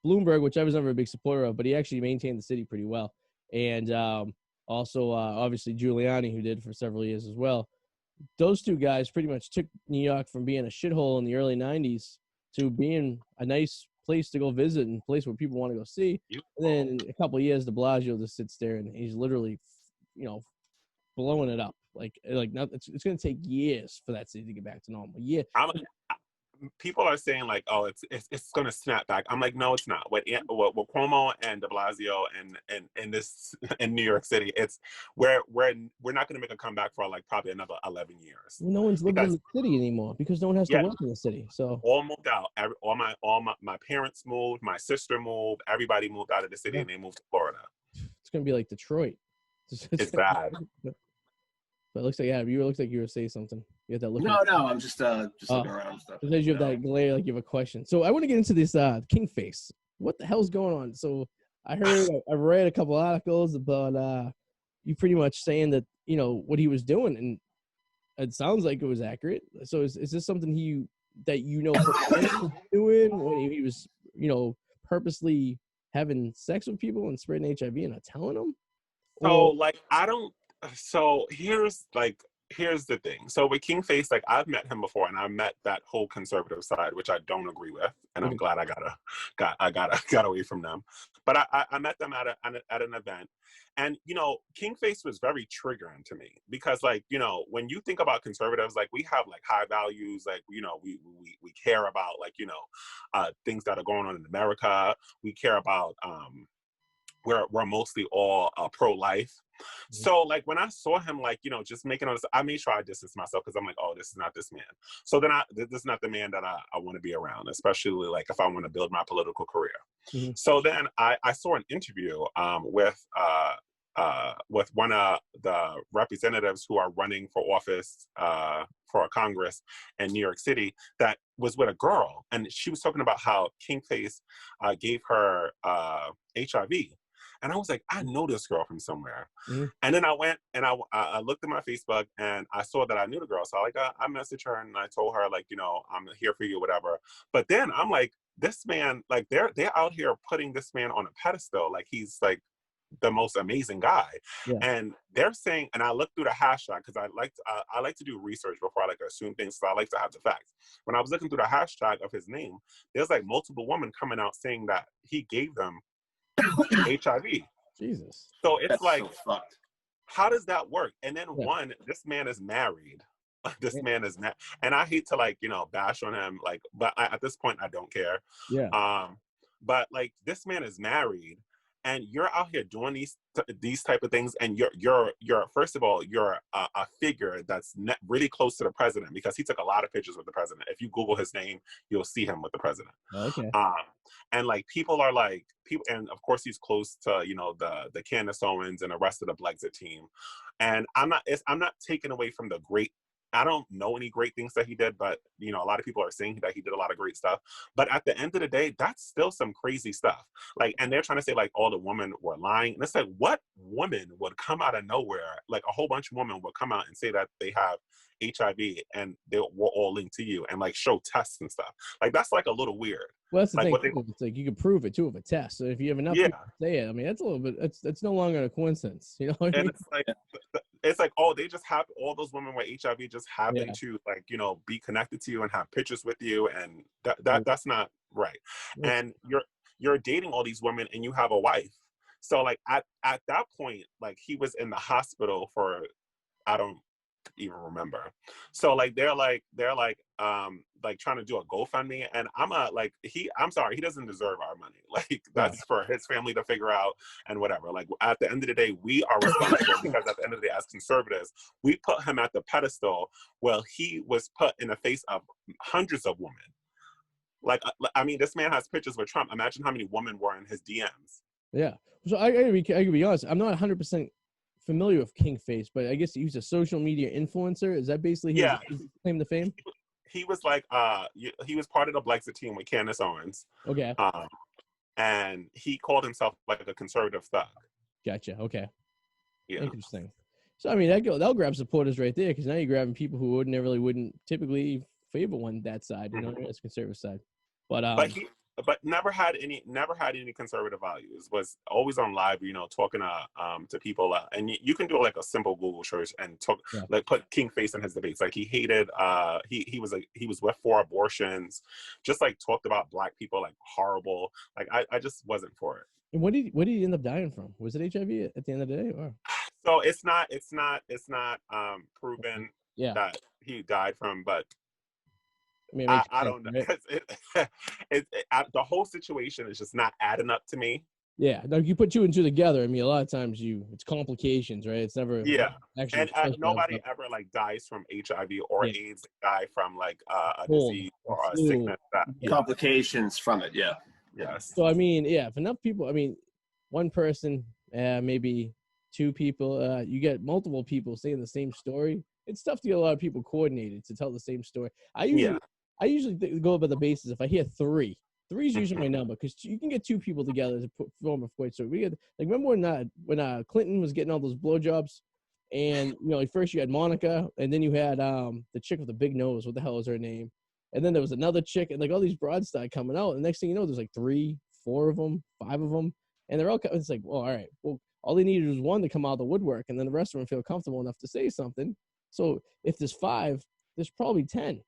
Bloomberg, which I was never a big supporter of, but he actually maintained the city pretty well, and also obviously Giuliani, who did for several years as well. Those two guys pretty much took New York from being a shithole in the early '90s to being a nice place to go visit and a place where people want to go see. And then in a couple of years, de Blasio just sits there and he's literally, blowing it up. Like it's going to take years for that city to get back to normal. Yeah. People are saying, like, oh, it's going to snap back. I'm like, no, it's not. With Cuomo and de Blasio and this in New York City, we're not going to make a comeback for, like, probably another 11 years. No one's living in the city anymore because no one has to work in the city. So all moved out. All my parents moved. My sister moved. Everybody moved out of the city, and they moved to Florida. It's going to be like Detroit. It's bad. But it looks like Adam, looks like you were saying something. You had that look. No, I'm just looking around and stuff. Because you have that glare, like you have a question. So I want to get into this king face. What the hell's going on? So I read a couple articles about you pretty much saying that what he was doing, and it sounds like it was accurate. So is this something that was doing when he was purposely having sex with people and spreading HIV and not telling them? So here's the thing. So with King Face, like, I've met him before, and I met that whole conservative side, which I don't agree with, and I'm glad I got away from them. But I met them at an event, and King Face was very triggering to me because, like, when you think about conservatives, like, we have, like, high values, like, we care about, like, things that are going on in America. We care about we're mostly all pro-life. So, like, when I saw him, like, just making all this, I made sure I distanced myself because I'm like, oh, this is not this man. So then this is not the man that I want to be around, especially, like, if I want to build my political career. Mm-hmm. So then I saw an interview with one of the representatives who are running for office for a Congress in New York City that was with a girl, and she was talking about how King Face gave her HIV. And I was like, I know this girl from somewhere. Mm-hmm. And then I went and I looked at my Facebook and I saw that I knew the girl. So I messaged her and I told her, like, I'm here for you, whatever. But then I'm like, this man, like, they're out here putting this man on a pedestal. Like, he's like the most amazing guy. Yeah. And they're saying, and I looked through the hashtag because I like to do research before I, like, assume things. So I like to have the facts. When I was looking through the hashtag of his name, there's, like, multiple women coming out saying that he gave them HIV. Jesus. So it's That's like, so fucked. How does that work? And then this man is married. This man is married, and I hate to, like, bash on him, like, but at this point I don't care. Yeah. But, like, this man is married, and you're out here doing these type of things, and you're first of all, you're a figure that's really close to the president, because he took a lot of pictures with the president. If you Google his name, you'll see him with the president. Okay. And like people are like people, and of course he's close to, you know, the Candace Owens and the rest of the Brexit team. And I'm not taking away from the great. I don't know any great things that he did, but, you know, a lot of people are saying that he did a lot of great stuff. But at the end of the day, that's still some crazy stuff. Like, and they're trying to say like all the women were lying. And it's like, what woman would come out of nowhere? Like a whole bunch of women would come out and say that they have HIV and they were all linked to you, and like show tests and stuff. Like, that's like a little weird. Well, that's the like, thing. It's like you can prove it too with a test. So if you have enough people to say it, I mean, that's a little bit. It's no longer a coincidence, you know what I mean? It's like, oh, they just have all those women with HIV just happen to, like, you know, be connected to you and have pictures with you, and that's not right. And you're dating all these women and you have a wife. So like at that point, like he was in the hospital for, I don't even remember. So like they're like trying to do a GoFundMe, and I'm sorry, he doesn't deserve our money. Like, that's for his family to figure out and whatever. Like, at the end of the day, we are responsible because at the end of the day, as conservatives, we put him at the pedestal. Well, he was put in the face of hundreds of women. Like, I mean, this man has pictures with Trump. Imagine how many women were in his DMs. Yeah. So I can be honest. I'm not 100% familiar with King Face, but I guess he's a social media influencer. Is that basically his claim to fame? He was like, he was part of the Brexit team with Candace Owens. Okay. And he called himself like a conservative thug. Gotcha. Okay. Yeah. Interesting. So I mean, that'll grab supporters right there, because now you're grabbing people who wouldn't typically favor that side, you know, as conservative side. But never had any conservative values. Was always on live, you know, talking to people, and you can do like a simple Google search and talk, like put King Face in his debates. Like he hated, he was with 4 abortions, just like talked about black people like horrible. Like I just wasn't for it. And what did he end up dying from? Was it HIV at the end of the day? Or? So it's not proven that he died from, but I mean, I don't know. Right? The whole situation is just not adding up to me. Yeah, no, you put 2 and 2 together. I mean, a lot of times it's complications, right? It's never actually. And nobody ever like dies from HIV or AIDS. Die from like a disease or a sickness. Complications from it. Yeah. Yes. So I mean, if enough people, I mean, one person, maybe 2 people, you get multiple people saying the same story. It's tough to get a lot of people coordinated to tell the same story. I usually go by the basis. If I hear 3 is usually my number, because you can get 2 people together to form a great story. We get like, remember when Clinton was getting all those blowjobs, and you know, like first you had Monica, and then you had the chick with the big nose. What the hell is her name? And then there was another chick, and like all these broads started coming out. And next thing you know, there's like 3, 4 of them, 5 of them, and they're all. It's like, well, all right, well, all they needed was 1 to come out of the woodwork, and then the rest of them feel comfortable enough to say something. So if there's 5, there's probably 10.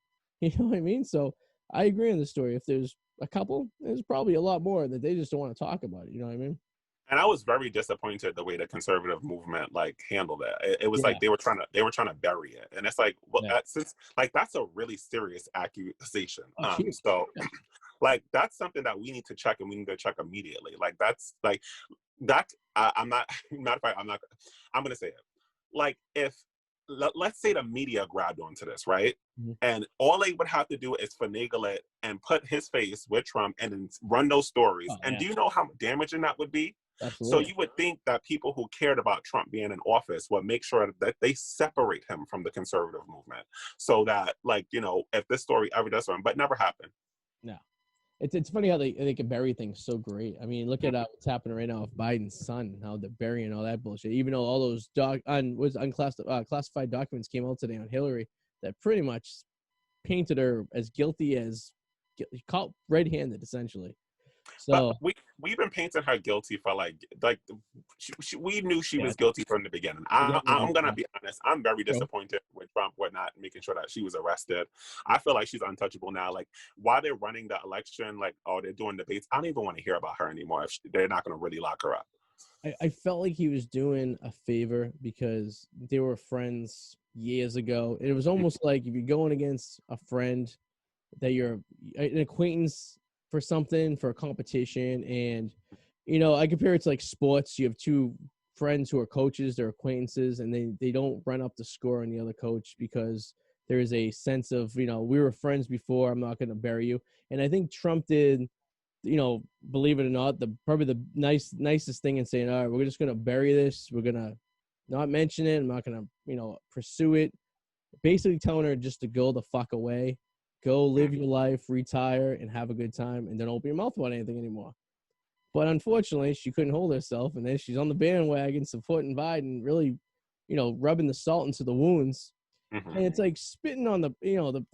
You know what I mean? So I agree on the story. If there's a couple, there's probably a lot more that they just don't want to talk about it. You know what I mean? And I was very disappointed the way the conservative movement like handled it. It was like they were trying to bury it, and it's like, well, that's a really serious accusation. So like that's something that we need to check, and we need to check immediately. Like that's like that. I'm not. Matter of fact, I'm gonna say it. Like if. Let's say the media grabbed onto this, right? Mm-hmm. And all they would have to do is finagle it and put his face with Trump and then run those stories. Do you know how damaging that would be? Absolutely. So you would think that people who cared about Trump being in office would make sure that they separate him from the conservative movement, so that, like, you know, if this story ever does something, but never happened. No. It's funny how they can bury things so great. I mean, look at what's happening right now with Biden's son, how they're burying all that bullshit. Even though all those classified documents came out today on Hillary that pretty much painted her as guilty as caught red-handed, essentially. So but we've been painting her guilty for like we knew she was guilty from the beginning. I'm gonna be honest. I'm very disappointed with Trump for not making sure that she was arrested. I feel like she's untouchable now. Like while they're running the election, like they're doing debates. I don't even want to hear about her anymore if they're not gonna really lock her up. I felt like he was doing a favor because they were friends years ago. It was almost like if you're going against a friend that you're an acquaintance for something, for a competition, and I compare it to like sports. You have two friends who are coaches, they're acquaintances, and they don't run up the score on the other coach because there is a sense of, we were friends before, I'm not going to bury you. And I think Trump did, believe it or not, probably the nicest thing in saying, all right, we're just going to bury this. We're going to not mention it. I'm not going to, pursue it. Basically telling her just to go the fuck away, go live your life, retire, and have a good time, and don't open your mouth about anything anymore. But unfortunately, she couldn't hold herself, and then she's on the bandwagon supporting Biden, really, rubbing the salt into the wounds. Mm-hmm. And it's like spitting on the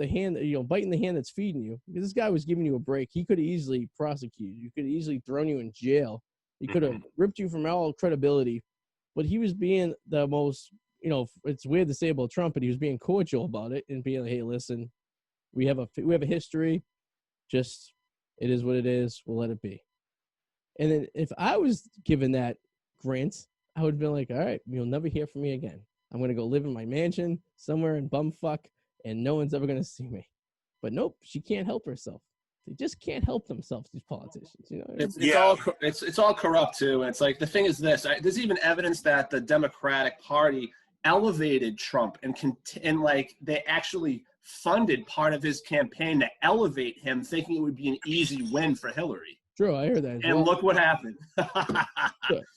hand, biting the hand that's feeding you. Because this guy was giving you a break. He could have easily prosecuted you. He could have easily thrown you in jail. He could have ripped you from all credibility. But he was being the most, it's weird to say about Trump, but he was being cordial about it and being like, hey, listen, we have a history. Just, it is what it is. We'll let it be. And then if I was given that grant, I would have been like, all right, you'll never hear from me again. I'm going to go live in my mansion somewhere in bumfuck, and no one's ever going to see me. But nope, she can't help herself. They just can't help themselves, these politicians. It's all corrupt, too. And it's like, the thing is this. There's even evidence that the Democratic Party elevated Trump and like they actually funded part of his campaign to elevate him, thinking it would be an easy win for Hillary. True, I heard that. And look what happened.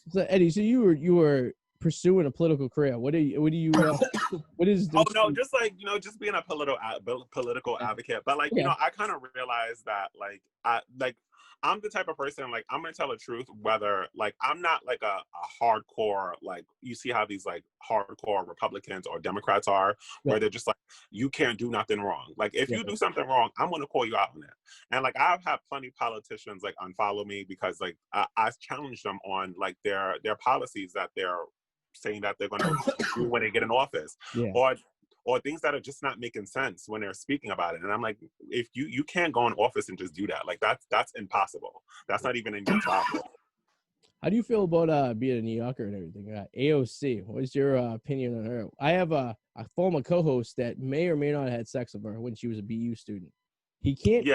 So Eddie, so you were pursuing a political career. What is? Oh no, just like just being a political advocate. But like I kind of realized that I'm the type of person, like, I'm gonna tell the truth, whether, like, I'm not like a hardcore, like, you see how these like hardcore Republicans or Democrats are, where they're just like, you can't do nothing wrong. Like, if you do something wrong, I'm gonna call you out on it. And like, I've had plenty of politicians like unfollow me because like I challenged them on like their policies that they're saying that they're gonna do when they get in office, or things that are just not making sense when they're speaking about it. And I'm like, if you can't go in office and just do that, like that's impossible. That's not even in your job. How do you feel about being a New Yorker and everything? AOC, what is your opinion on her? I have a former co-host that may or may not have had sex with her when she was a BU student. He can't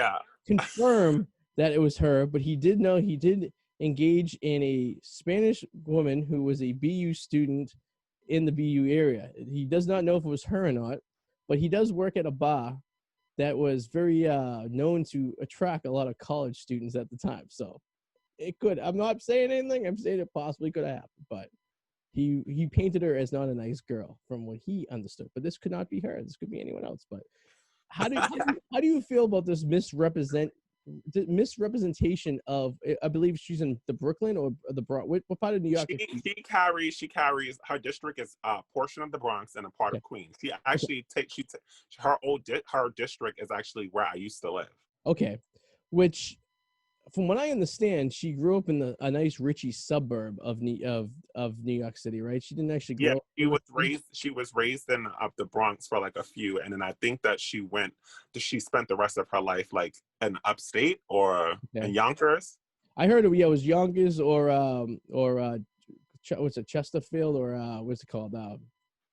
confirm that it was her, but he did know he did engage in a Spanish woman who was a BU student in the BU area. He does not know if it was her or not, but he does work at a bar that was very known to attract a lot of college students at the time. So it could, I'm not saying anything, I'm saying it possibly could have happened, but he painted her as not a nice girl from what he understood. But this could not be her. This could be anyone else. But how do you feel about this misrepresentation of, I believe she's in the Brooklyn or the Bronx, what part of New York? She carries, her district is a portion of the Bronx and a part of Queens. She actually her district is actually where I used to live. Okay, which from what I understand, she grew up in a nice Richie suburb of New York City, right? She didn't actually grow up. She was raised in the Bronx for like a few, and then I think that she spent the rest of her life like in upstate or in Yonkers. I heard it was Yonkers or what's it, Chesterfield or what's it called?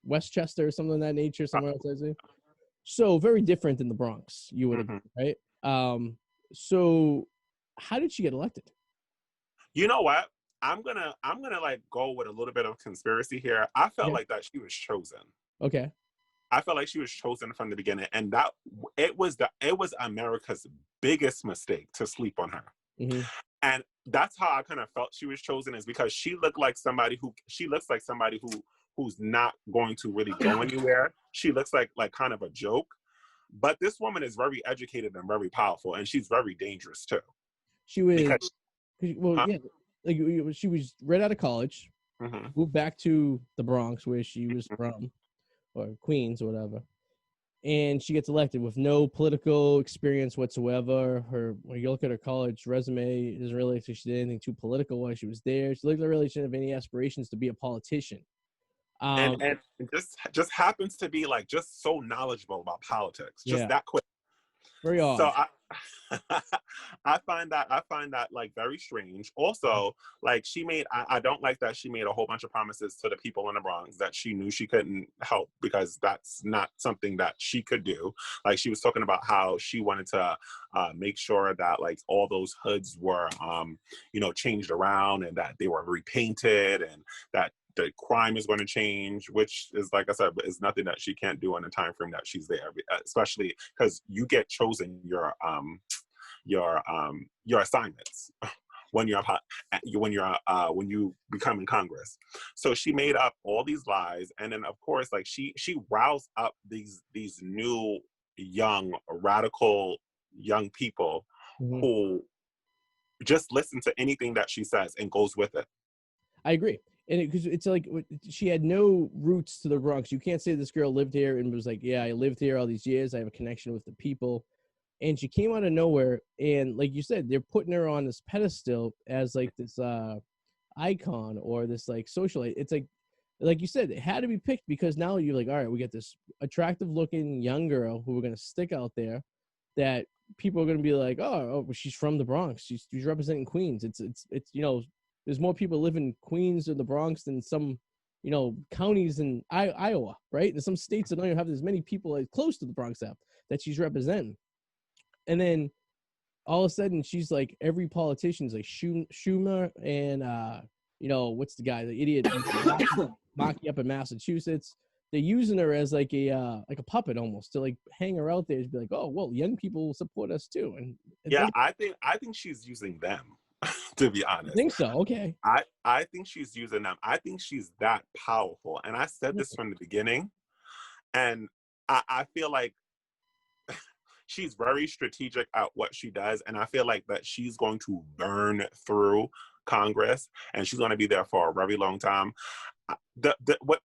Westchester or something of that nature, somewhere else, I see. So very different than the Bronx, you would agree, right? So how did she get elected? You know what? I'm gonna like go with a little bit of conspiracy here. I felt like that she was chosen. Okay. I felt like she was chosen from the beginning, and that it was America's biggest mistake to sleep on her. Mm-hmm. And that's how I kind of felt she was chosen, is because she looks like somebody who's not going to really go anywhere. She looks like kind of a joke. But this woman is very educated and very powerful, and she's very dangerous too. She was, she was right out of college, moved back to the Bronx where she was from, or Queens or whatever, and she gets elected with no political experience whatsoever. When you look at her college resume, it doesn't really say she did anything too political while she was there. She really didn't have any aspirations to be a politician. And just happens to be like just so knowledgeable about politics, just that quick. Very odd. So I find that like very strange. Also, like I don't like that she made a whole bunch of promises to the people in the Bronx that she knew she couldn't help, because that's not something that she could do. Like, she was talking about how she wanted to make sure that like all those hoods were changed around, and that they were repainted, and that the crime is going to change, which is, like I said, is nothing that she can't do in the time frame that she's there, especially because you get chosen your assignments when when you become in Congress. So she made up all these lies, and then of course, like she roused up these new young radical young people who just listen to anything that she says and goes with it. I agree. And because it's like she had no roots to the Bronx. You can't say this girl lived here and was like, yeah, I lived here all these years. I have a connection with the people. And she came out of nowhere. And like you said, they're putting her on this pedestal as like this icon or this like socialite. It's like you said, it had to be picked because now you're like, all right, we got this attractive looking young girl who we're going to stick out there that people are going to be like, oh, she's from the Bronx. She's representing Queens. It's there's more people live in Queens or the Bronx than some, counties in Iowa, right? There's some states that don't even have as many people as close to the Bronx have that she's representing. And then all of a sudden she's like every politician's like Schumer and, what's the guy, the idiot Maki up in Massachusetts. They're using her as like a puppet almost to like hang her out there to be like, oh, well, young people will support us too. And yeah, I think she's using them. To be honest, I think so. Okay. I think she's using them. I think she's that powerful. And I said this from the beginning. And I feel like she's very strategic at what she does. And I feel like that she's going to burn through Congress and she's going to be there for a very long time.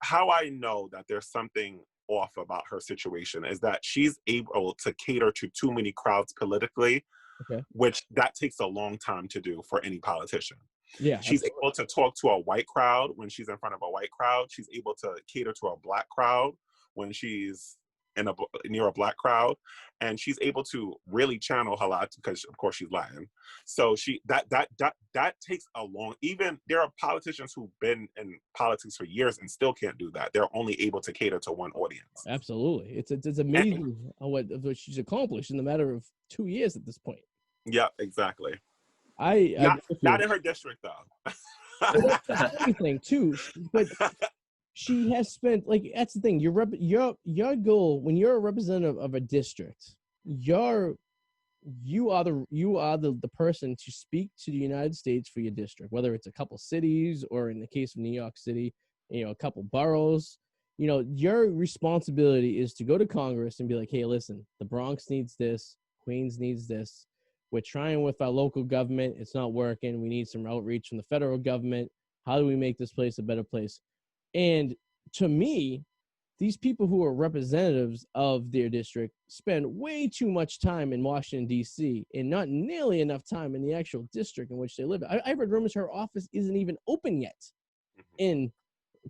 How I know that there's something off about her situation is that she's able to cater to too many crowds politically. Okay. Which that takes a long time to do for any politician. Yeah, she's able to talk to a white crowd when she's in front of a white crowd. She's able to cater to a black crowd when she's near a black crowd, and she's able to really channel her lot because, of course, she's Latin. So that takes a long. Even there are politicians who've been in politics for years and still can't do that. They're only able to cater to one audience. Absolutely, it's amazing what she's accomplished in the matter of 2 years at this point. Yeah, exactly. Not in her district though. That's everything too, but she has spent that's the thing. Your goal when you're a representative of a district, you are the person to speak to the United States for your district, whether it's a couple cities or in the case of New York City, a couple boroughs. Your responsibility is to go to Congress and be like, hey, listen, the Bronx needs this, Queens needs this. We're trying with our local government. It's not working. We need some outreach from the federal government. How do we make this place a better place? And to me, these people who are representatives of their district spend way too much time in Washington, D.C. and not nearly enough time in the actual district in which they live. I read rumors her office isn't even open yet in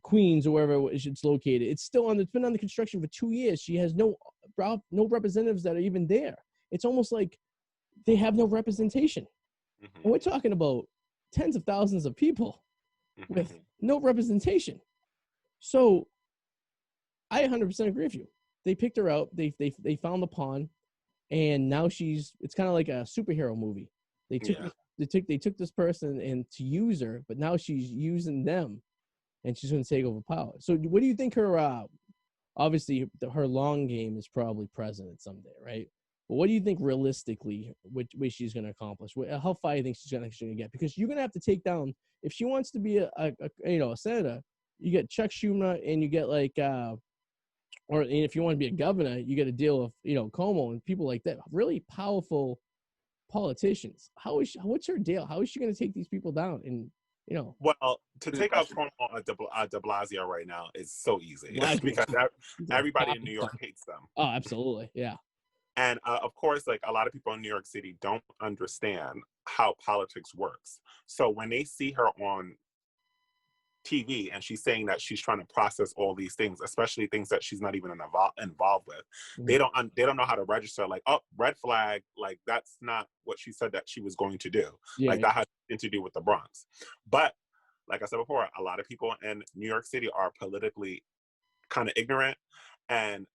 Queens or wherever it's located. It's been under construction for 2 years. She has no representatives that are even there. It's almost like they have no representation. Mm-hmm. And we're talking about tens of thousands of people with no representation. So I 100% agree with you. They picked her out. They found the pawn, and now it's kind of like a superhero movie. They took this person and to use her, but now she's using them, and she's going to take over power. So what do you think her? Obviously, her long game is probably president someday, right? But what do you think realistically, what she's going to accomplish? How far do you think she's going to get? Because you're going to have to take down, if she wants to be a senator, you get Chuck Schumer and you get or if you want to be a governor, you got to deal with, Cuomo and people like that. Really powerful politicians. What's her deal? How is she going to take these people down? And, Well, to take out Cuomo de Blasio right now is so easy because everybody in New York hates them. Oh, absolutely. Yeah. And of course, like a lot of people in New York City don't understand how politics works. So when they see her on TV, and she's saying that she's trying to process all these things, especially things that she's not even involved with. They don't know how to register. Like, oh, red flag. Like, that's not what she said that she was going to do. That has nothing to do with the Bronx. But like I said before, a lot of people in New York City are politically kind of ignorant, and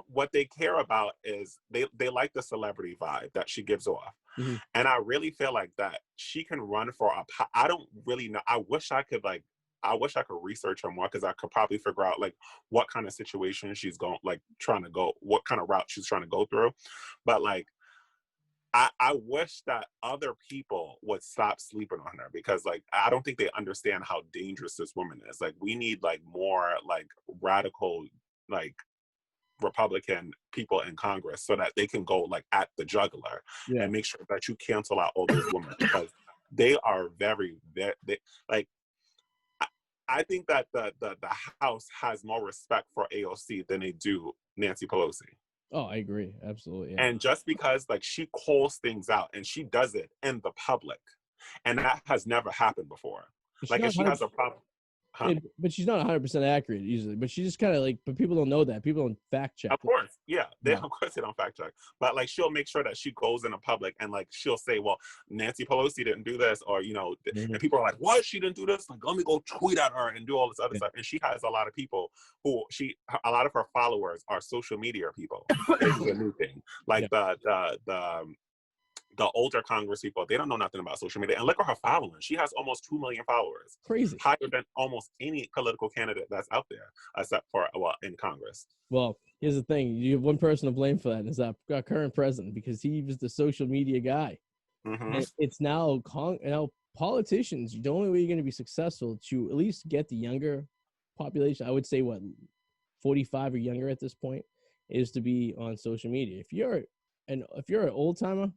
what they care about is they like the celebrity vibe that she gives off. And I really feel like that she can run for I don't really know. I wish I could research her more, because I could probably figure out like what kind of situation she's going, like trying to go, what kind of route she's trying to go through. But like, I wish that other people would stop sleeping on her, because like, I don't think they understand how dangerous this woman is. Like, we need like more like radical, like Republican people in Congress, so that they can go like at the jugular and make sure that you cancel out all those women, because they are very like, I think that the House has more respect for AOC than they do Nancy Pelosi. Oh, I agree. Absolutely. Yeah. And just because like she calls things out and she does it in the public, and that has never happened before. Like, if she has a problem. But she's not 100% accurate usually. But she just kind of like, but people don't know that. People don't fact check. Of course, of course they don't fact check. But like, she'll make sure that she goes in the public and like she'll say, well, Nancy Pelosi didn't do this, or and people are like, what? She didn't do this? Like, let me go tweet at her and do all this other stuff. And she has a lot of people a lot of her followers are social media people. This is a new thing. Like the older Congress people, they don't know nothing about social media. And look at her following. She has almost 2 million followers. Crazy. Higher than almost any political candidate that's out there, except for, in Congress. Well, here's the thing. You have one person to blame for that, and it's our current president, because he was the social media guy. And it's now politicians, the only way you're going to be successful to at least get the younger population, I would say 45 or younger at this point, is to be on social media. If you're an old timer,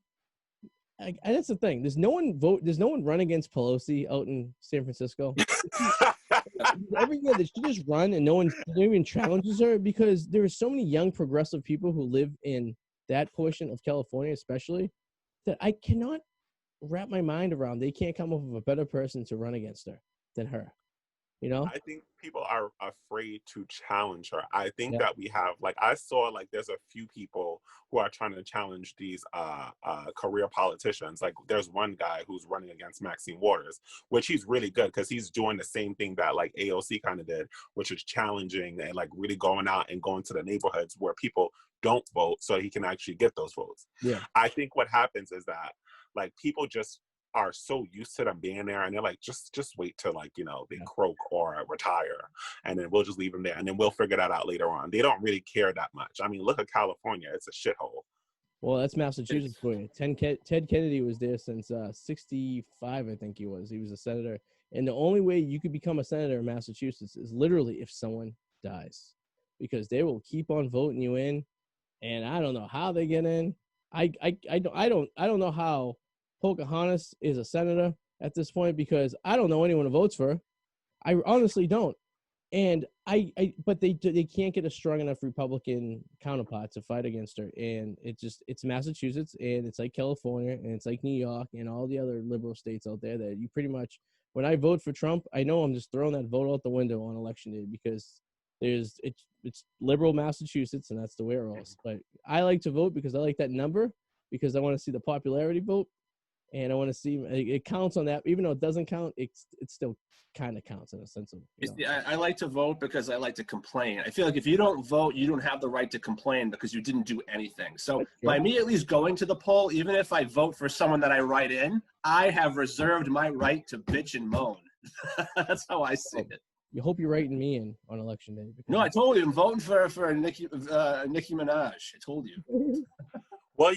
that's the thing. There's no one run against Pelosi out in San Francisco. Every year that she just run and no one even challenges her, because there are so many young progressive people who live in that portion of California, especially, that I cannot wrap my mind around. They can't come up with a better person to run against her than her. I think people are afraid to challenge her. I think that we have, like, I saw, like, there's a few people who are trying to challenge these career politicians. Like, there's one guy who's running against Maxine Waters, which he's really good, because he's doing the same thing that, like, AOC kind of did, which is challenging and, like, really going out and going to the neighborhoods where people don't vote so he can actually get those votes. Yeah. I think what happens is that, like, people just are so used to them being there, and they're like, just wait till, like, they croak or retire, and then we'll just leave them there, and then we'll figure that out later on. They don't really care that much. I mean, look at California. It's a shithole. Well, that's Massachusetts for you. Ted Kennedy was there since 65, I think he was. He was a senator. And the only way you could become a senator in Massachusetts is literally if someone dies, because they will keep on voting you in, and I don't know how they get in. I don't know how Pocahontas is a senator at this point, because I don't know anyone who votes for her. I honestly don't. And but they can't get a strong enough Republican counterpart to fight against her. And it's Massachusetts, and it's like California, and it's like New York and all the other liberal states out there that you pretty much, when I vote for Trump, I know I'm just throwing that vote out the window on election day, because it's liberal Massachusetts, and that's the way it rolls. But I like to vote because I like that number, because I want to see the popularity vote. And I want to see it counts on that, even though it doesn't count. It still kind of counts in a sense of. I like to vote because I like to complain. I feel like if you don't vote, you don't have the right to complain because you didn't do anything. So by me at least going to the poll, even if I vote for someone that I write in, I have reserved my right to bitch and moan. That's how I see it. You hope you're writing me in on election day. No, I told you I'm voting for Nicki Minaj. I told you. Well,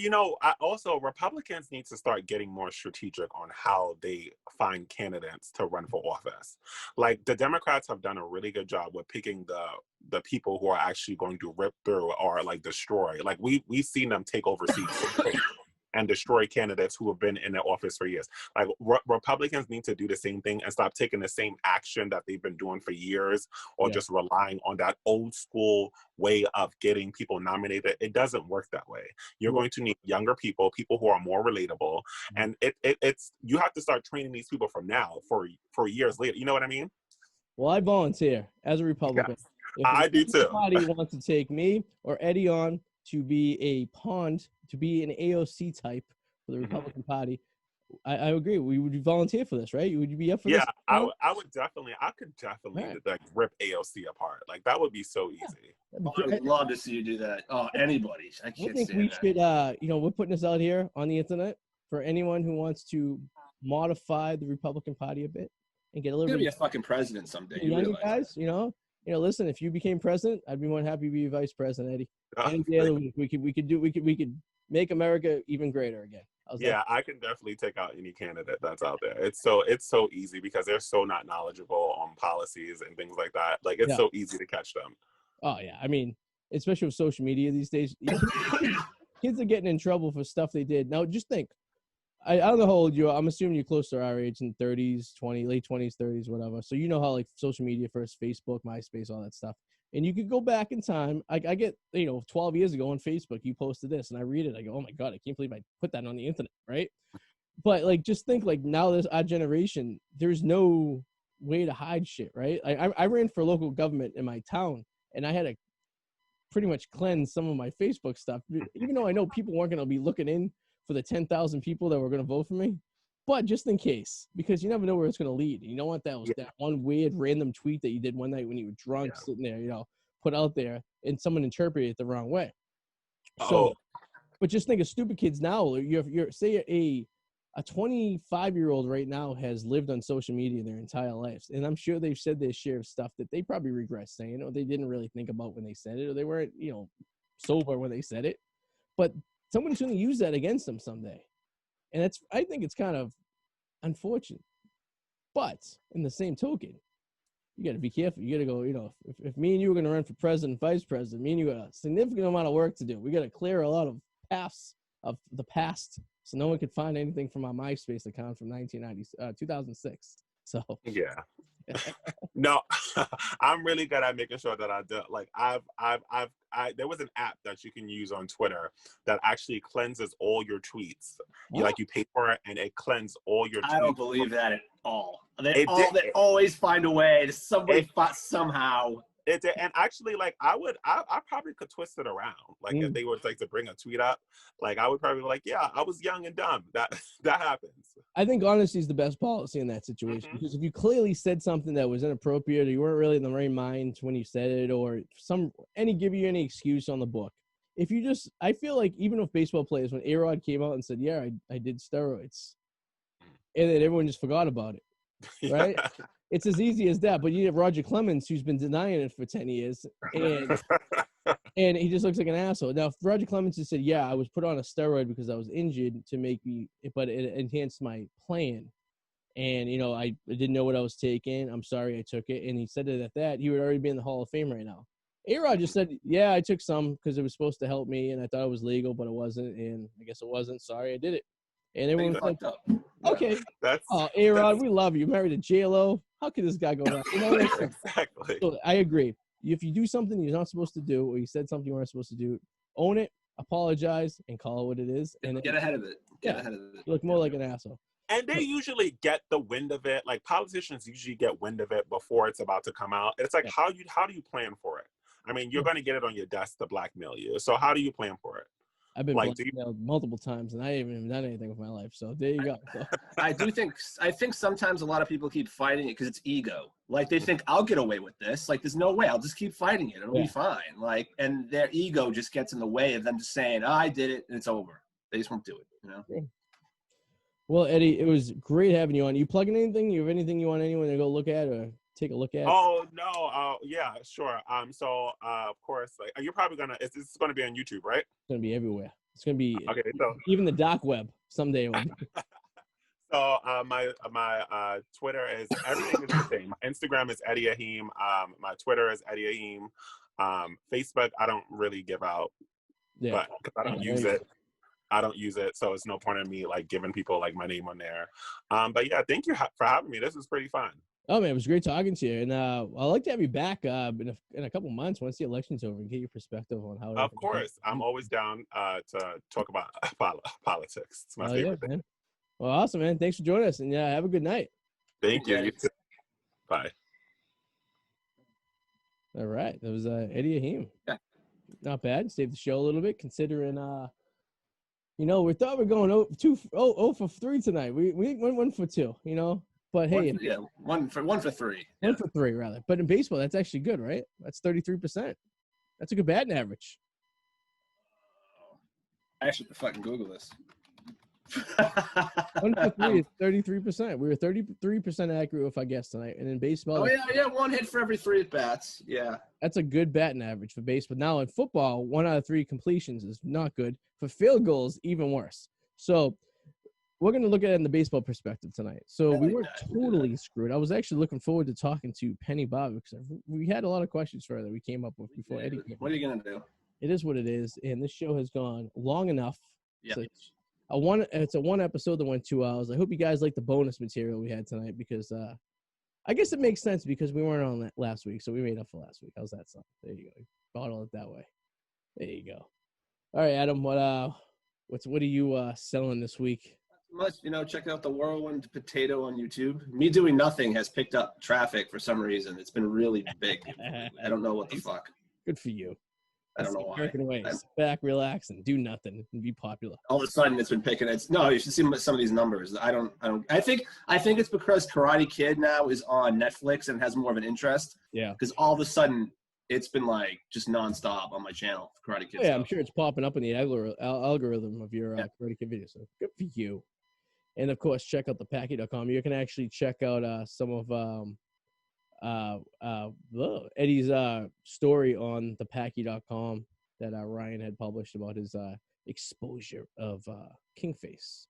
also Republicans need to start getting more strategic on how they find candidates to run for office. Like, the Democrats have done a really good job with picking the people who are actually going to rip through or, like, destroy. Like, we've seen them take over seats. and destroy candidates who have been in their office for years. Like Republicans need to do the same thing and stop taking the same action that they've been doing for years, or just relying on that old school way of getting people nominated. It doesn't work that way. You're going to need younger people who are more relatable, and it's you have to start training these people from now for years later. You know what I mean? Well, I volunteer as a Republican. Yes, if I do too. Somebody wants to take me or Eddie on to be a pawn, to be an AOC type for the Republican Party, I agree. We would volunteer for this, right? Would you be up for this? Yeah, I could definitely like rip AOC apart. Like that would be so easy. I would love to see you do that. Oh, anybody. I can't think we should, we're putting this out here on the internet for anyone who wants to modify the Republican Party a bit and get a little bit. You're gonna be a fucking president someday. You guys, listen, if you became president, I'd be more than happy to be vice president, Eddie. Any day of the week, we could make America even greater again. I can definitely take out any candidate that's out there. It's so easy because they're so not knowledgeable on policies and things like that. Like it's so easy to catch them. Oh yeah, I mean, especially with social media these days, kids are getting in trouble for stuff they did. Now, just think. I don't know how old you are. I'm assuming you're close to our age, in 30s, late 20s, 30s, whatever. So you know how like social media first, Facebook, MySpace, all that stuff. And you could go back in time. I get, 12 years ago on Facebook, you posted this, and I read it. I go, oh my God, I can't believe I put that on the internet, right? But like, just think like now this our generation, there's no way to hide shit, right? I ran for local government in my town, and I had to pretty much cleanse some of my Facebook stuff, even though I know people weren't going to be looking in for the 10,000 people that were going to vote for me. But just in case, because you never know where it's going to lead. You don't want that one weird random tweet that you did one night when you were drunk sitting there, put out there and someone interpreted it the wrong way. So, but just think of stupid kids now. You're say a 25-year-old right now has lived on social media their entire lives. And I'm sure they've said their share of stuff that they probably regret saying, or they didn't really think about when they said it, or they weren't, sober when they said it. But someone's going to use that against them someday. And I think it's kind of unfortunate. But in the same token, you got to be careful. You got to go, if me and you are going to run for president, vice president, me and you got a significant amount of work to do. We got to clear a lot of paths of the past so no one could find anything from our MySpace account from 2006. So yeah. No, I'm really good at making sure that I do. Like there was an app that you can use on Twitter that actually cleanses all your tweets. You pay for it and it cleanses all your tweets. I don't believe that at all. They always find a way to somehow. And actually, like I probably could twist it around. Like if they would like to bring a tweet up, like I would probably be like, yeah, I was young and dumb. That happens. I think honesty is the best policy in that situation, because if you clearly said something that was inappropriate, or you weren't really in the right mind when you said it, or give you any excuse on the book. I feel like even with baseball players, when A-Rod came out and said, yeah, I did steroids, and then everyone just forgot about it, right? It's as easy as that. But you have Roger Clemens, who's been denying it for 10 years, and he just looks like an asshole. Now, if Roger Clemens has said, yeah, I was put on a steroid because I was injured but it enhanced my plan. And, I didn't know what I was taking. I'm sorry I took it. And he said it at that, he would already be in the Hall of Fame right now. A-Rod just said, yeah, I took some because it was supposed to help me, and I thought it was legal, but it wasn't. And I guess it wasn't. Sorry, I did it. And everyone was like, okay, A-Rod, we love you. Married to J-Lo. How could this guy go wrong? Exactly. So I agree. If you do something you're not supposed to do, or you said something you weren't supposed to do, own it, apologize, and call it what it is. And get ahead of it. Get ahead of it. You look more like an asshole. And they usually get the wind of it. Like politicians usually get wind of it before it's about to come out. It's like, how do you plan for it? I mean, you're going to get it on your desk to blackmail you. So how do you plan for it? I've been blackmailed multiple times, and I haven't even done anything with my life. So there you go. So. I think sometimes a lot of people keep fighting it because it's ego. Like they think I'll get away with this. Like there's no way. I'll just keep fighting it. It'll be fine. Like, and their ego just gets in the way of them just saying, I did it and it's over. They just won't do it. Yeah. Well, Eddie, it was great having you on. You plugging anything? You have anything you want anyone to go look at or take a look at? Oh no, yeah, sure. So of course, like you're probably it's gonna be on YouTube, right? It's gonna be everywhere. It's gonna be so even the dark web someday. So my Twitter is everything is the same. My Instagram is Eddy Adheem. My Twitter is Eddy Adheem. Facebook I don't really give out, but because I don't use it. I don't use it, so it's no point in me like giving people like my name on there. But yeah, thank you for having me. This was pretty fun. Oh man, it was great talking to you, and I'd like to have you back in a couple months once the election's over and get your perspective on how. Of course, I'm always down to talk about politics. It's my favorite thing. Man. Well, awesome, man. Thanks for joining us, and have a good night. Thank you. You too. Bye. All right, that was Eddy Adheem. Yeah. Not bad. Saved the show a little bit, considering we thought we were going 0 for 3 tonight. We went 1 for 2. But hey, one for 3. 1 for 3 rather. But in baseball, that's actually good, right? That's 33%. That's a good batting average. I actually have to fucking Google this. 1 for 3 is 33%. We were 33% accurate if I guess tonight. And in baseball, oh yeah, 1 hit for every 3 at bats. Yeah, that's a good batting average for baseball. Now in football, 1 out of 3 completions is not good. For field goals, even worse. So we're going to look at it in the baseball perspective tonight. So we weren't totally screwed. I was actually looking forward to talking to Penny Bob because we had a lot of questions for her that we came up with before Eddy came. What are you going to do? It is what it is, and this show has gone long enough. Yeah. It's a 1 episode that went 2 hours. I hope you guys like the bonus material we had tonight because I guess it makes sense because we weren't on last week, so we made up for last week. How's that sound? There you go. Bottle it that way. There you go. All right, Adam. What are you selling this week? Much, check out the Whirlwind Potato on YouTube. Me doing nothing has picked up traffic for some reason. It's been really big. I don't know what the fuck. Good for you. I don't know why. American way. Sit back, relax, and do nothing and be popular. All of a sudden, it's been picking. You should see some of these numbers. I think it's because Karate Kid now is on Netflix and has more of an interest. Yeah. Because all of a sudden, it's been like just nonstop on my channel. Karate Kid. Yeah, I'm sure it's popping up in the algorithm of your Karate Kid video. So good for you. And of course, check out thepacky.com. You can actually check out some of Eddie's story on thepacky.com that Ryan had published about his exposure of Kingface.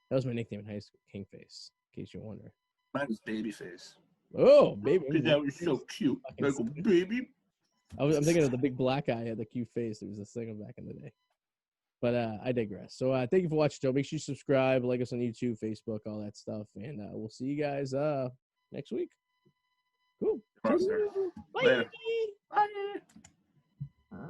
That was my nickname in high school, Kingface, in case you're wondering. Mine was Babyface. Oh, baby! That was so cute, like a baby. I'm thinking of the big black guy had the cute face. It was a singer back in the day. But I digress. So thank you for watching, Joe. Make sure you subscribe, like us on YouTube, Facebook, all that stuff. And we'll see you guys next week. Cool. Bye. Bye. Bye.